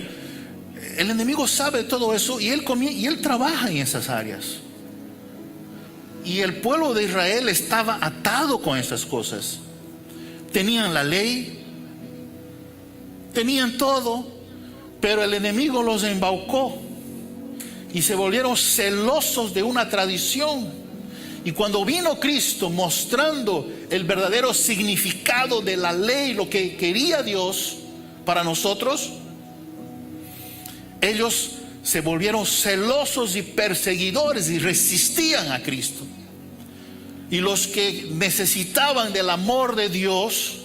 el enemigo sabe todo eso y él trabaja en esas áreas. Y el pueblo de Israel estaba atado con esas cosas. Tenían la ley, tenían todo, pero el enemigo los embaucó y se volvieron celosos de una tradición. Y cuando vino Cristo mostrando el verdadero significado de la ley, lo que quería Dios para nosotros, ellos se volvieron celosos y perseguidores y resistían a Cristo. Y los que necesitaban del amor de Dios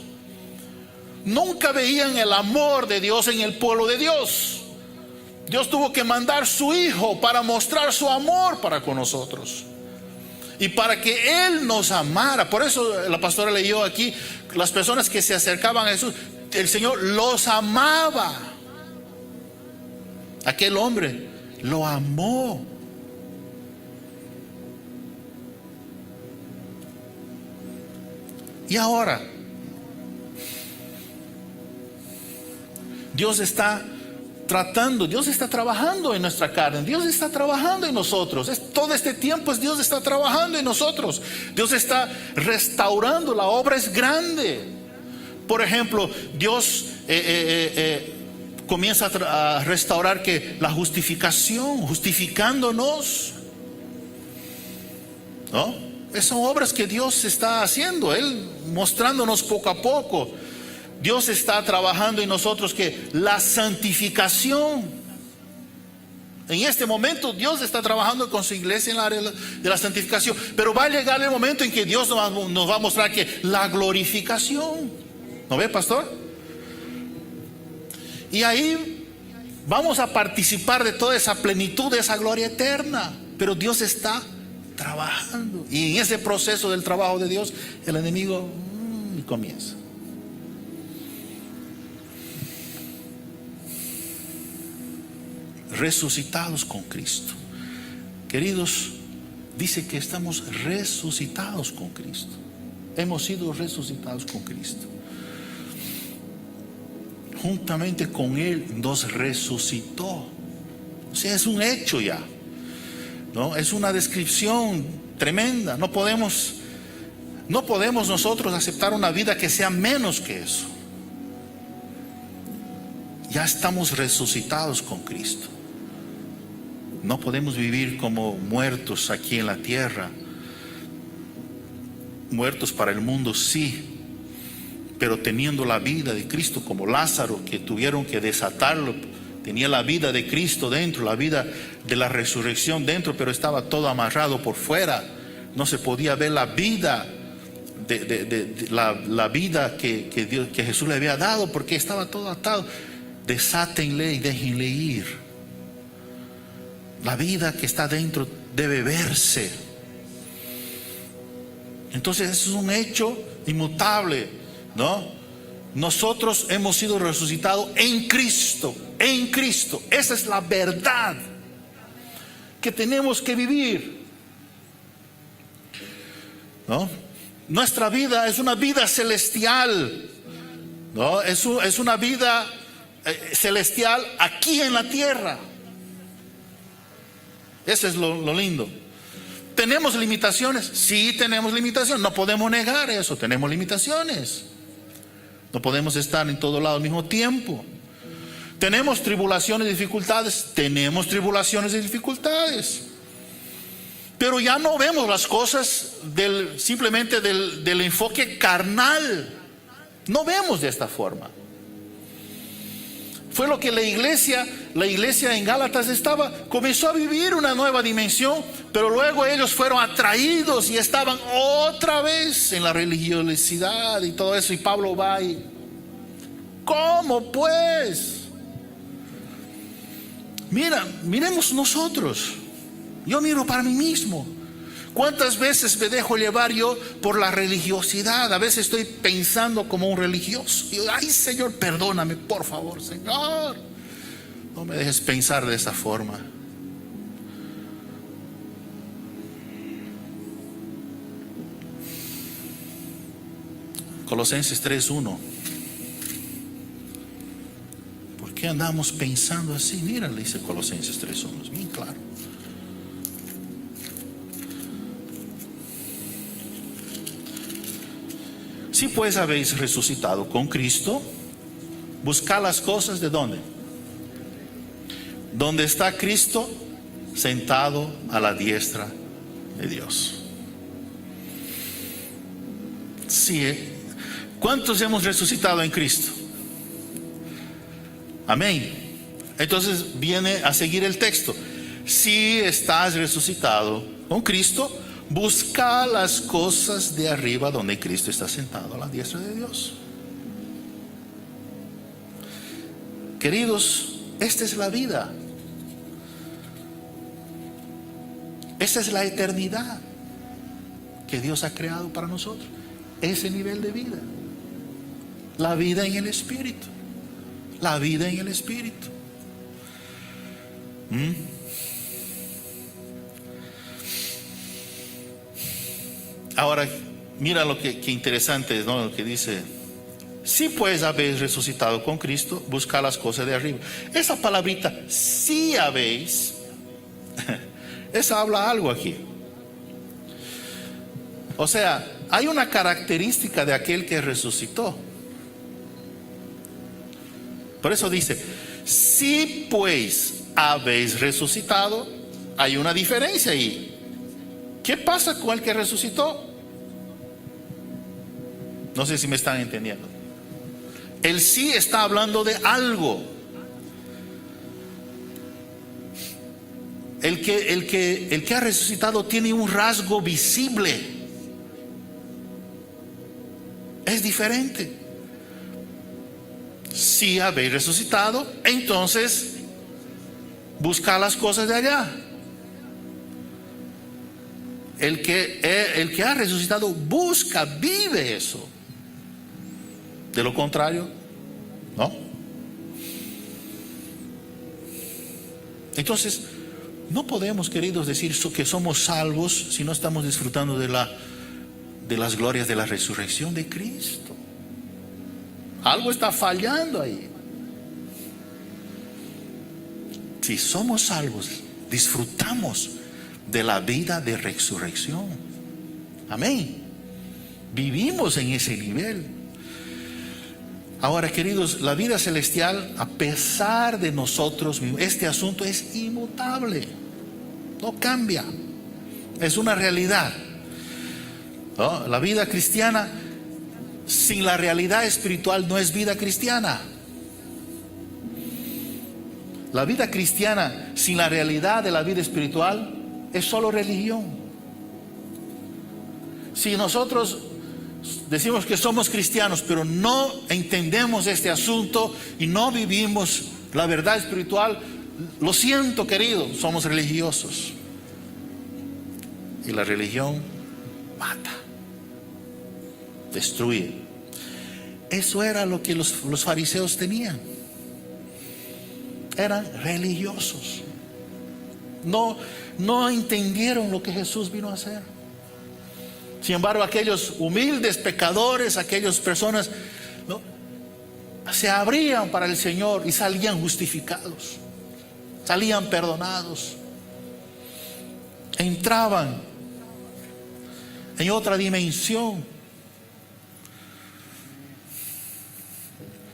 nunca veían el amor de Dios en el pueblo de Dios. Dios tuvo que mandar su Hijo para mostrar su amor para con nosotros y para que Él nos amara. Por eso la pastora leyó aquí, las personas que se acercaban a Jesús, el Señor los amaba. Aquel hombre lo amó. Y ahora Dios está tratando, Dios está trabajando en nuestra carne, Dios está trabajando en nosotros. Todo este tiempo Dios está trabajando en nosotros. Dios está restaurando, la obra es grande. Por ejemplo, Dios comienza a restaurar que la justificación, justificándonos, ¿no? Son obras que Dios está haciendo, Él mostrándonos poco a poco. Dios está trabajando en nosotros que la santificación. En este momento Dios está trabajando con su iglesia en la área de la santificación, pero va a llegar el momento en que Dios nos va a mostrar que la glorificación. ¿No ve, pastor? Y ahí vamos a participar de toda esa plenitud, de esa gloria eterna. Pero Dios está trabajando, y en ese proceso del trabajo de Dios el enemigo comienza. Resucitados con Cristo, queridos, dice que estamos resucitados con Cristo. Hemos sido resucitados con Cristo. Juntamente con Él nos resucitó. O sea, es un hecho ya, ¿no? Es una descripción tremenda. No podemos nosotros aceptar una vida que sea menos que eso. Ya estamos resucitados con Cristo. No podemos vivir como muertos aquí en la tierra. Muertos para el mundo, sí, pero teniendo la vida de Cristo, como Lázaro, que tuvieron que desatarlo. Tenía la vida de Cristo dentro, la vida de la resurrección dentro, pero estaba todo amarrado por fuera. No se podía ver la vida la vida que Jesús le había dado, porque estaba todo atado. Desátenle y déjenle ir. La vida que está dentro debe verse. Entonces eso es un hecho inmutable, ¿no? Nosotros hemos sido resucitados en Cristo. En Cristo. Esa es la verdad que tenemos que vivir, ¿no? Nuestra vida es una vida celestial, ¿no? Es una vida celestial aquí en la tierra. Eso es lo lindo. ¿Tenemos limitaciones? Sí, tenemos limitaciones. No podemos negar eso. Tenemos limitaciones. No podemos estar en todo lado al mismo tiempo. ¿Tenemos tribulaciones y dificultades? Tenemos tribulaciones y dificultades. Pero ya no vemos las cosas simplemente del enfoque carnal. No vemos de esta forma. Fue lo que la iglesia en Gálatas comenzó a vivir una nueva dimensión, pero luego ellos fueron atraídos y estaban otra vez en la religiosidad y todo eso. Y Pablo va y, ¿cómo pues? Miremos nosotros. Yo miro para mí mismo. ¿Cuántas veces me dejo llevar yo por la religiosidad? A veces estoy pensando como un religioso. Y yo, ay, Señor, perdóname, por favor, Señor. No me dejes pensar de esa forma. Colosenses 3:1. ¿Por qué andamos pensando así? Mira, le dice Colosenses 3:1. Es bien claro. Si pues habéis resucitado con Cristo, buscad las cosas ¿de dónde? Donde está Cristo sentado a la diestra de Dios. Sí, ¿cuántos hemos resucitado en Cristo? Amén. Entonces viene a seguir el texto. Si estás resucitado con Cristo, busca las cosas de arriba donde Cristo está sentado a la diestra de Dios. Queridos, esta es la vida. Esa es la eternidad que Dios ha creado para nosotros. Ese nivel de vida. La vida en el Espíritu. La vida en el Espíritu. Ahora, mira lo que interesante es, ¿no? Lo que dice: si pues habéis resucitado con Cristo, buscad las cosas de arriba. Esa palabrita, si habéis, esa habla algo aquí. O sea, hay una característica de aquel que resucitó. Por eso dice: si pues habéis resucitado, hay una diferencia ahí. ¿Qué pasa con el que resucitó? No sé si me están entendiendo. El sí está hablando de algo. El que ha resucitado tiene un rasgo visible. Es diferente. Si habéis resucitado, entonces buscad las cosas de allá. El que ha resucitado busca, vive eso. De lo contrario, no. Entonces, No podemos, queridos, decir que somos salvos si no estamos disfrutando de las glorias de la resurrección de Cristo. Algo está fallando ahí. Si somos salvos, disfrutamos de la vida de resurrección. Amén. Vivimos en ese nivel. Ahora, queridos, la vida celestial, a pesar de nosotros, este asunto es inmutable, no cambia, es una realidad, ¿no? La vida cristiana sin la realidad espiritual no es vida cristiana. La vida cristiana sin la realidad de la vida espiritual es solo religión. Si nosotros decimos que somos cristianos, pero no entendemos este asunto y no vivimos la verdad espiritual, lo siento, querido, somos religiosos. Y la religión mata, destruye. Eso era lo que los fariseos tenían. Eran religiosos. No entendieron lo que Jesús vino a hacer. Sin embargo, aquellos humildes pecadores, aquellas personas, ¿no?, se abrían para el Señor y salían justificados, salían perdonados, entraban en otra dimensión.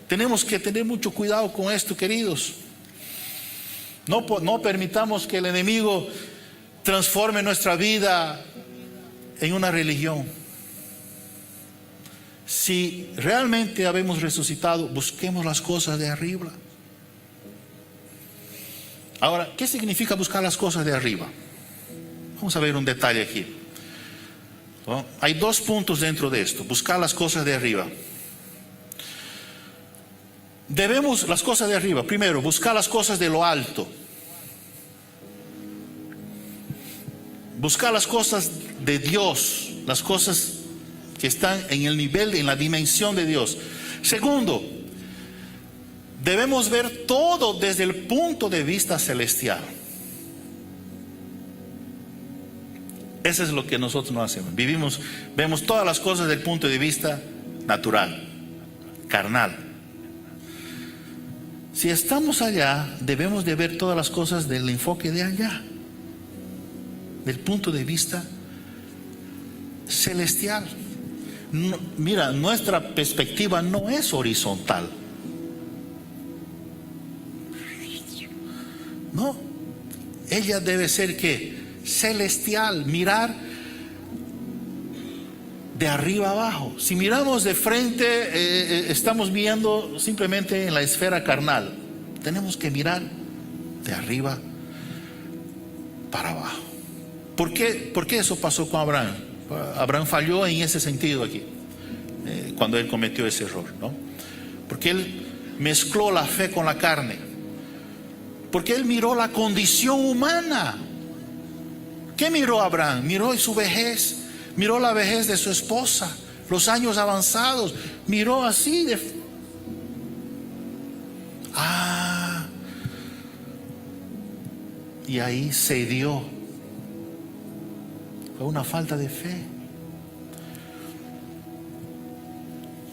Tenemos que tener mucho cuidado con esto, queridos. No permitamos que el enemigo transforme nuestra vida en una religión. Si realmente habemos resucitado, busquemos las cosas de arriba. Ahora, ¿qué significa buscar las cosas de arriba? Vamos a ver un detalle aquí, ¿no? Hay dos puntos dentro de esto: buscar las cosas de arriba. Debemos las cosas de arriba. Primero, buscar las cosas de lo alto. Buscar las cosas de Dios, las cosas que están en el nivel, en la dimensión de Dios. Segundo, debemos ver todo desde el punto de vista celestial. Eso es lo que nosotros no hacemos. Vemos todas las cosas desde el punto de vista natural, carnal. Si estamos allá, debemos de ver todas las cosas del enfoque de allá, del punto de vista celestial. Mira, nuestra perspectiva no es horizontal. No, ella debe ser ¿qué? Celestial, mirar de arriba abajo. Si miramos de frente, estamos viendo simplemente en la esfera carnal. Tenemos que mirar de arriba para abajo. ¿Por qué eso pasó con Abraham? Abraham falló en ese sentido aquí, cuando él cometió ese error, ¿no? Porque él mezcló la fe con la carne. Porque él miró la condición humana. ¿Qué miró Abraham? Miró su vejez, miró la vejez de su esposa, los años avanzados, miró así y ahí cedió. Fue una falta de fe.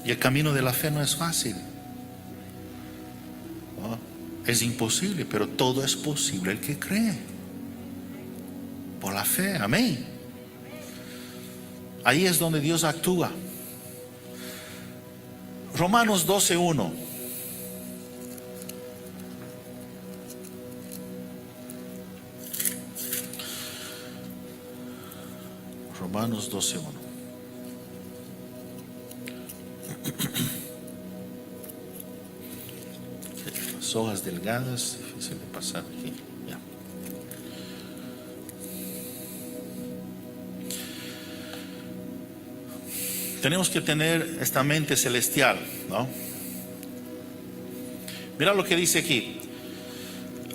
Y el camino de la fe no es fácil, ¿no? Es imposible, pero todo es posible el que cree por la fe. Amén. Ahí es donde Dios actúa. Romanos 12:1. Romanos 12:1. Las hojas delgadas, difícil de pasar aquí. Ya. Tenemos que tener esta mente celestial, ¿no? Mira lo que dice aquí.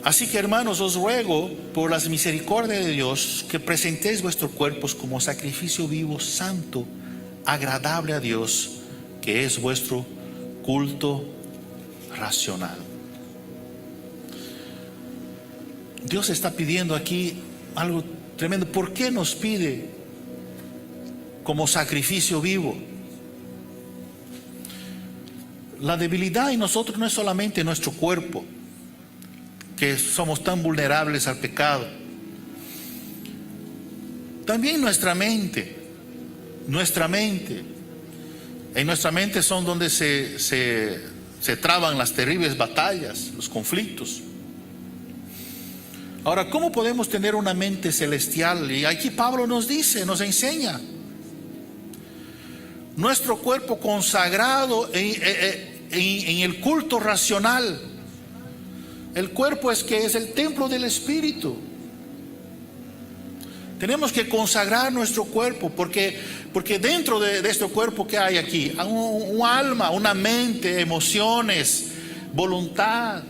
Así que, hermanos, os ruego por las misericordias de Dios que presentéis vuestros cuerpos como sacrificio vivo, santo, agradable a Dios, que es vuestro culto racional. Dios está pidiendo aquí algo tremendo. ¿Por qué nos pide como sacrificio vivo? La debilidad en nosotros no es solamente nuestro cuerpo, que somos tan vulnerables al pecado. También nuestra mente. En nuestra mente son donde se traban las terribles batallas, los conflictos. Ahora, ¿cómo podemos tener una mente celestial? Y aquí Pablo nos dice, nos enseña. Nuestro cuerpo consagrado en el culto racional. El cuerpo es el templo del Espíritu. Tenemos que consagrar nuestro cuerpo porque dentro de este cuerpo que hay aquí, un alma, una mente, emociones, voluntad.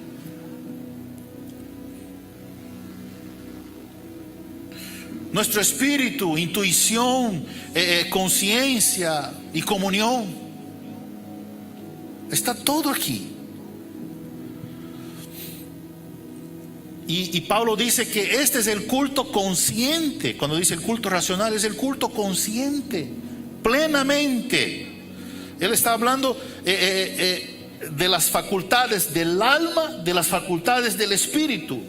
Nuestro espíritu, intuición, conciencia y comunión. Está todo aquí. Y Pablo dice que este es el culto consciente. Cuando dice el culto racional, es el culto consciente, plenamente. Él está hablando de las facultades del alma, de las facultades del espíritu,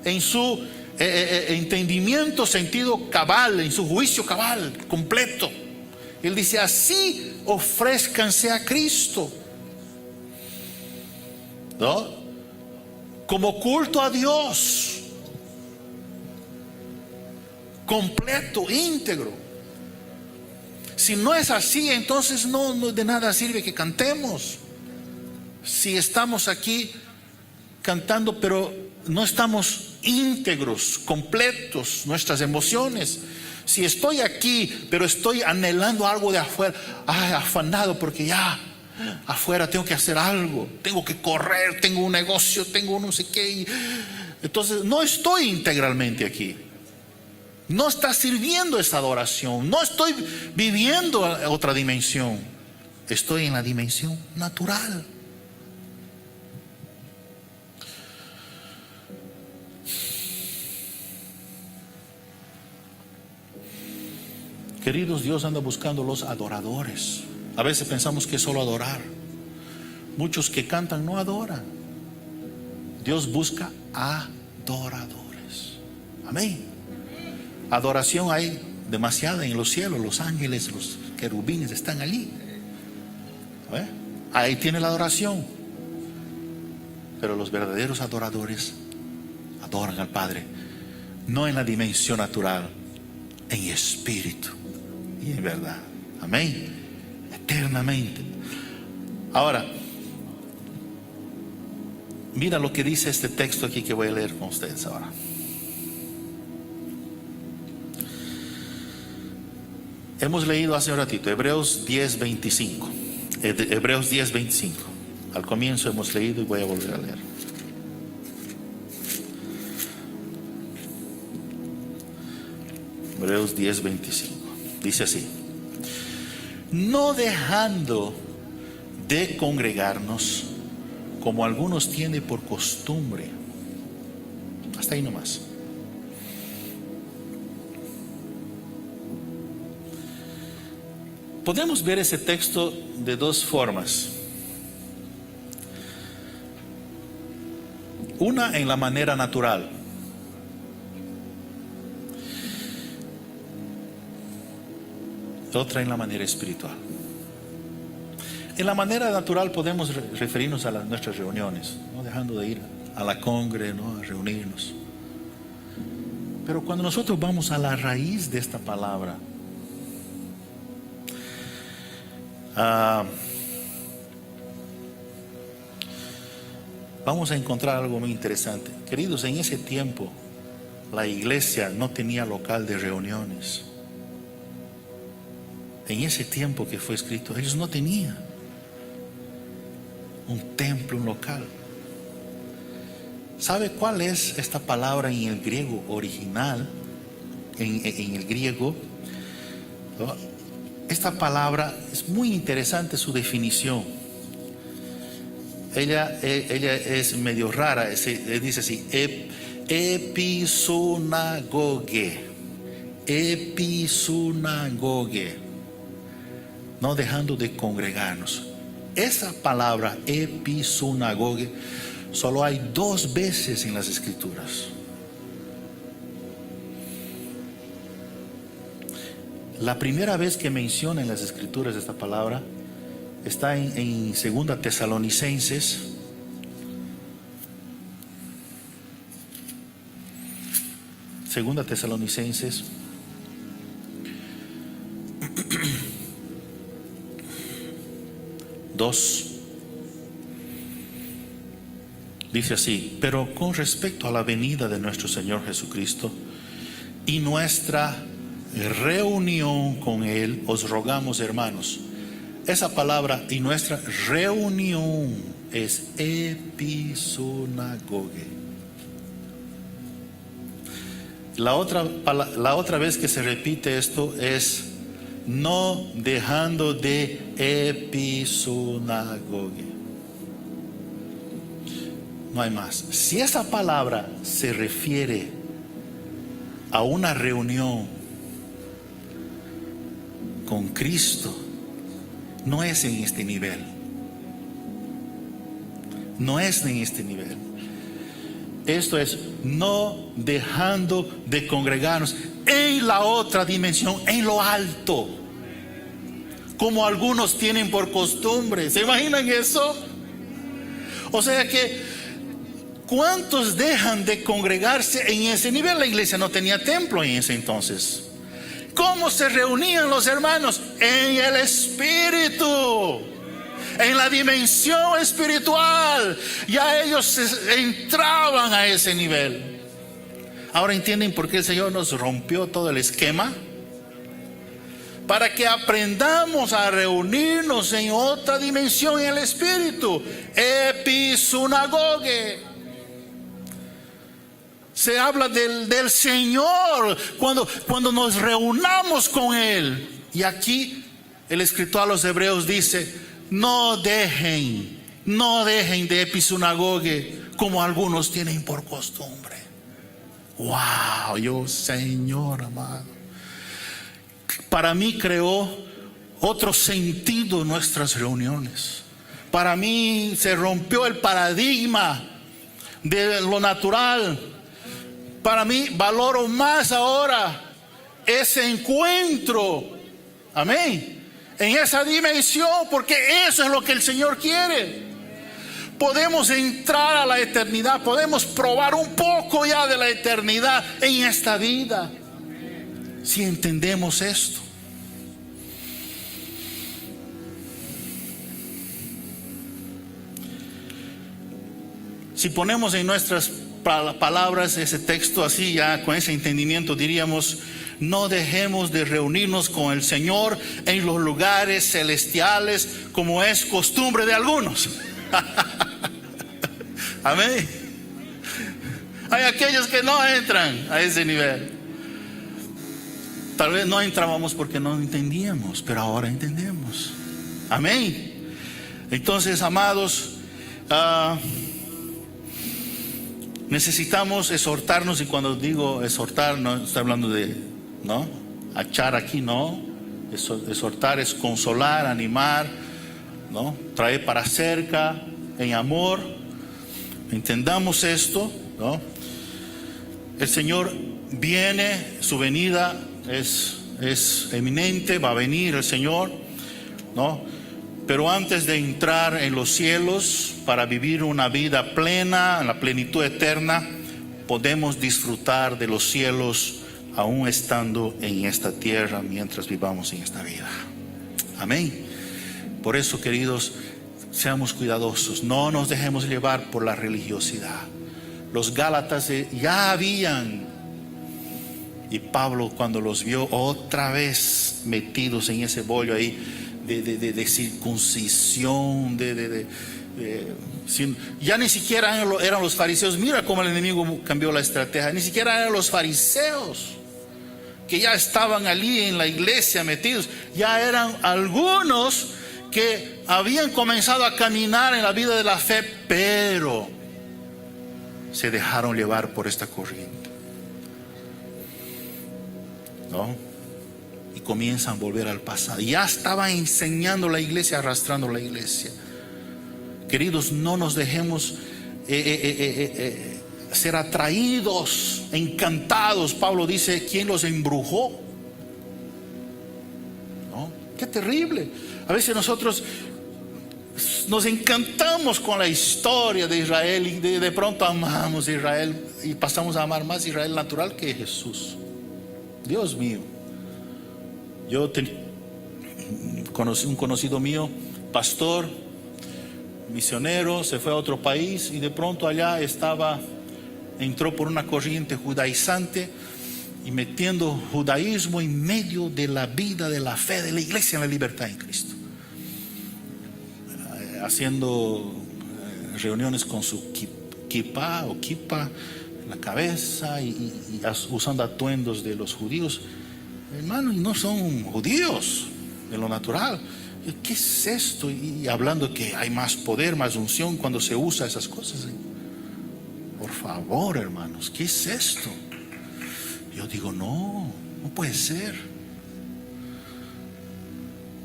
en su entendimiento, sentido cabal, en su juicio cabal, completo. Él dice, así ofrézcanse a Cristo, ¿no? Como culto a Dios, completo, íntegro. Si no es así, entonces no de nada sirve que cantemos. Si estamos aquí cantando, pero no estamos íntegros, completos, nuestras emociones. Si estoy aquí, pero estoy anhelando algo de afuera, afanado porque ya afuera tengo que hacer algo, tengo que correr, tengo un negocio, tengo no sé qué. Entonces no estoy integralmente aquí. No está sirviendo esa adoración. No estoy viviendo otra dimensión. Estoy en la dimensión natural. Queridos, Dios anda buscando los adoradores. A veces pensamos que es solo adorar. Muchos que cantan no adoran. Dios busca adoradores. Amén. Adoración hay demasiada en los cielos. Los ángeles, los querubines están allí. Ahí tiene la adoración. Pero los verdaderos adoradores adoran al Padre, no en la dimensión natural, en espíritu y en verdad. Amén. Eternamente. Ahora, mira lo que dice este texto aquí que voy a leer con ustedes ahora. Hemos leído hace un ratito Hebreos 10:25. Hebreos 10:25. Al comienzo hemos leído y voy a volver a leer. Hebreos 10:25. Dice así: no dejando de congregarnos como algunos tienen por costumbre. Hasta ahí nomás. Podemos ver ese texto de dos formas. Una en la manera natural. Otra en la manera espiritual. En la manera natural podemos referirnos a nuestras reuniones, no dejando de ir a la congre, ¿no? A reunirnos. Pero cuando nosotros vamos a la raíz de esta palabra, vamos a encontrar algo muy interesante. Queridos, en ese tiempo la iglesia no tenía local de reuniones. En ese tiempo que fue escrito, ellos no tenían un templo, un local. ¿Sabe cuál es esta palabra en el griego original? En el griego, ¿no? Esta palabra es muy interesante, su definición. Ella es medio rara. Dice así: Episunagoge. Episunagoge. No dejando de congregarnos. Esa palabra episunagoge solo hay 2 veces en las Escrituras. La primera vez que menciona en las Escrituras esta palabra está en 2 Tesalonicenses. Segunda Tesalonicenses 2. Dice así: pero con respecto a la venida de nuestro Señor Jesucristo y nuestra reunión con Él, os rogamos, hermanos. Esa palabra "y nuestra reunión" es episunagoge. La otra vez que se repite esto es no dejando de episunagoge. No hay más. Si esa palabra se refiere a una reunión con Cristo, no es en este nivel. No es en este nivel. Esto es no dejando de congregarnos en la otra dimensión, en lo alto, como algunos tienen por costumbre. ¿Se imaginan eso? O sea que, ¿cuántos dejan de congregarse en ese nivel? La iglesia no tenía templo en ese entonces. ¿Cómo se reunían los hermanos? En el Espíritu, en la dimensión espiritual. Ya ellos entraban a ese nivel. Ahora entienden por qué el Señor nos rompió todo el esquema. Para que aprendamos a reunirnos en otra dimensión, en el Espíritu. Episunagoge. Se habla del Señor cuando nos reunamos con Él. Y aquí el escritor a los Hebreos dice: no dejen de episunagoge como algunos tienen por costumbre. Wow, Señor amado, para mí creó otro sentido nuestras reuniones. Para mí se rompió el paradigma de lo natural. Para mí valoro más ahora ese encuentro, amén, en esa dimensión, porque eso es lo que el Señor quiere. Podemos entrar a la eternidad, podemos probar un poco ya de la eternidad en esta vida, si entendemos esto. Si ponemos en nuestras palabras ese texto así, ya con ese entendimiento, diríamos: no dejemos de reunirnos con el Señor en los lugares celestiales, como es costumbre de algunos. Amén. Hay aquellos que no entran a ese nivel. Tal vez no entrábamos porque no entendíamos, pero ahora entendemos. Amén. Entonces, amados, necesitamos exhortarnos. Y cuando digo exhortar, no estoy hablando de echar aquí, no. Exhortar es consolar, animar, ¿no? Traer para cerca en amor. Entendamos esto, ¿no? El Señor viene, su venida es eminente, va a venir el Señor, ¿no? Pero antes de entrar en los cielos para vivir una vida plena, en la plenitud eterna, podemos disfrutar de los cielos aún estando en esta tierra mientras vivamos en esta vida. Amén. Por eso, queridos, seamos cuidadosos, no nos dejemos llevar por la religiosidad. Los Gálatas ya habían, y Pablo, cuando los vio otra vez metidos en ese bollo ahí de circuncisión, ya ni siquiera eran los fariseos. Mira cómo el enemigo cambió la estrategia. Ni siquiera eran los fariseos que ya estaban allí en la iglesia metidos. Ya eran algunos que habían comenzado a caminar en la vida de la fe, pero se dejaron llevar por esta corriente, ¿no? Y comienzan a volver al pasado. Ya estaba enseñando la iglesia, arrastrando la iglesia. Queridos, no nos dejemos ser atraídos, encantados. Pablo dice, ¿quién los embrujó? ¿No? Qué terrible. A veces nosotros nos encantamos con la historia de Israel y de pronto amamos a Israel y pasamos a amar más a Israel natural que Jesús. Dios mío. Yo conocí un conocido mío, pastor, misionero, se fue a otro país y de pronto allá entró por una corriente judaizante y metiendo judaísmo en medio de la vida, de la fe, de la iglesia en la libertad en Cristo. Haciendo reuniones con su kippah en la cabeza y usando atuendos de los judíos. Hermanos, no son judíos en lo natural. ¿Qué es esto? Y hablando que hay más poder, más unción cuando se usa esas cosas. Por favor, hermanos, ¿qué es esto? Yo digo, no puede ser.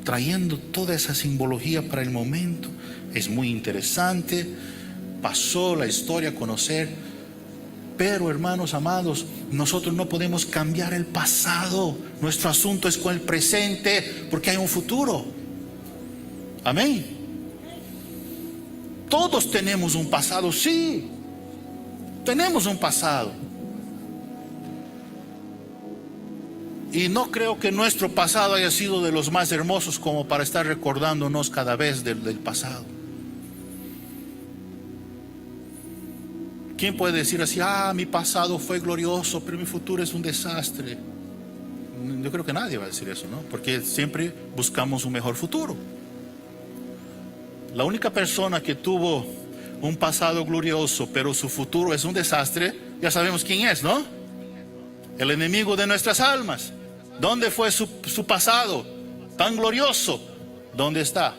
Trayendo toda esa simbología para el momento, es muy interesante. Pasó la historia a conocer. Pero hermanos amados, nosotros no podemos cambiar el pasado. Nuestro asunto es con el presente, porque hay un futuro. Amén. Todos tenemos un pasado, sí. Tenemos un pasado. Y no creo que nuestro pasado haya sido de los más hermosos como para estar recordándonos cada vez del pasado. ¿Quién puede decir así, mi pasado fue glorioso, pero mi futuro es un desastre? Yo creo que nadie va a decir eso, ¿no? Porque siempre buscamos un mejor futuro. La única persona que tuvo un pasado glorioso, pero su futuro es un desastre, ya sabemos quién es, ¿no? El enemigo de nuestras almas. ¿Dónde fue su pasado tan glorioso? ¿Dónde está?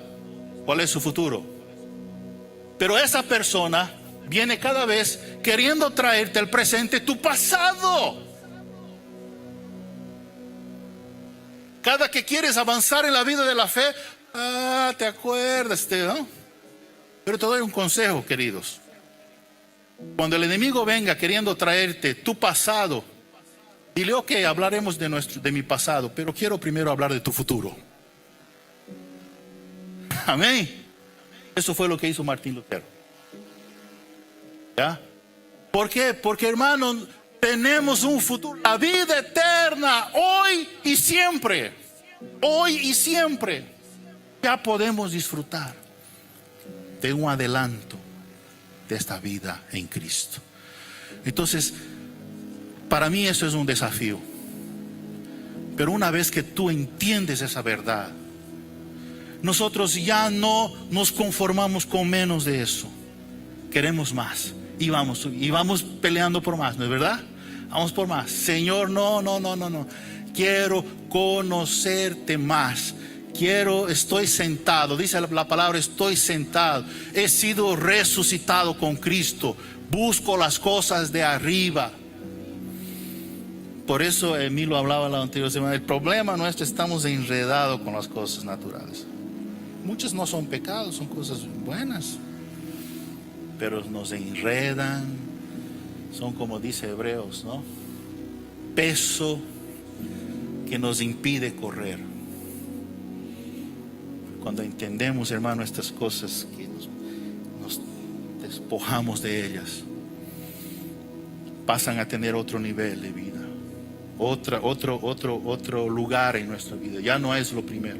¿Cuál es su futuro? Pero esa persona viene cada vez queriendo traerte al presente tu pasado. Cada que quieres avanzar en la vida de la fe, te acuerdas, ¿no? Pero te doy un consejo, queridos. Cuando el enemigo venga queriendo traerte tu pasado, dile, ok, hablaremos de mi pasado, pero quiero primero hablar de tu futuro. Amén. Eso fue lo que hizo Martín Lutero. ¿Ya? ¿Por qué? Porque, hermanos, tenemos un futuro, la vida eterna, hoy y siempre. Hoy y siempre. Ya podemos disfrutar de un adelanto de esta vida en Cristo. Entonces, para mí eso es un desafío. Pero una vez que tú entiendes esa verdad, nosotros ya no nos conformamos con menos de eso. Queremos más. Y vamos peleando por más, ¿no es verdad? Vamos por más. Señor, no. Quiero conocerte más. Estoy sentado. Dice la palabra, estoy sentado. He sido resucitado con Cristo. Busco las cosas de arriba. Por eso Emilio hablaba la anterior semana. El problema nuestro, estamos enredados con las cosas naturales. Muchas no son pecados, son cosas buenas, pero nos enredan. Son, como dice Hebreos, ¿no? Peso que nos impide correr. Cuando entendemos, hermano, estas cosas, que nos despojamos de ellas, pasan a tener otro nivel de vida, otro lugar en nuestra vida. Ya no es lo primero.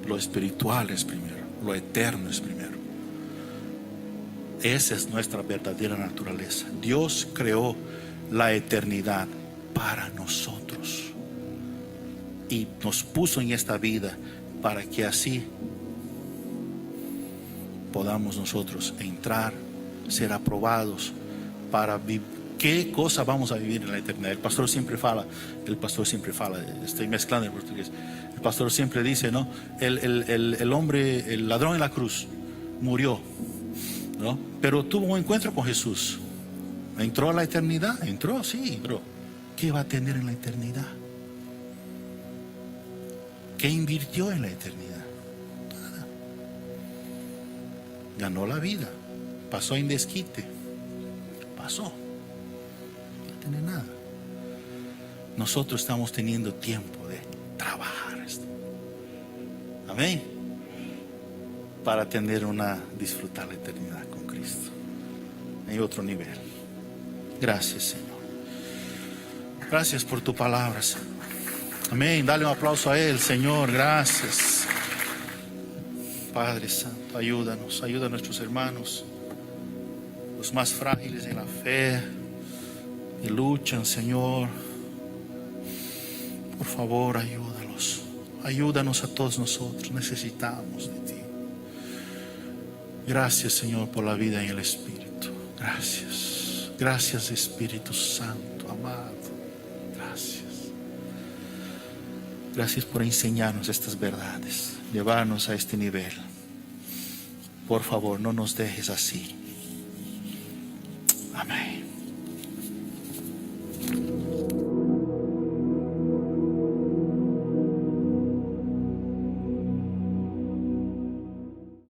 Lo espiritual es primero, lo eterno es primero. Esa es nuestra verdadera naturaleza. Dios creó la eternidad para nosotros y nos puso en esta vida para que así podamos nosotros entrar, ser aprobados para vivir. ¿Qué cosa vamos a vivir en la eternidad? El pastor siempre fala, estoy mezclando en portugués. El pastor siempre dice, ¿no? El hombre, el ladrón en la cruz murió ¿no? Pero tuvo un encuentro con Jesús. Entró a la eternidad, entró, sí, pero ¿qué va a tener en la eternidad? ¿Qué invirtió en la eternidad? Nada. Ganó la vida, pasó en desquite, pasó, no tiene nada. Nosotros estamos teniendo tiempo de trabajar esto. Amén. Para disfrutar la eternidad con Cristo en otro nivel. Gracias, Señor. Gracias por tu palabra, Señor. Amén. Dale un aplauso a Él, Señor. Gracias. Padre Santo, ayúdanos, ayuda a nuestros hermanos, los más frágiles en la fe, y luchan, Señor. Por favor, ayúdalos. Ayúdanos a todos nosotros. Necesitamos de ti. Gracias, Señor, por la vida en el Espíritu. Gracias. Gracias, Espíritu Santo, amado. Gracias. Gracias por enseñarnos estas verdades, llevarnos a este nivel. Por favor, no nos dejes así.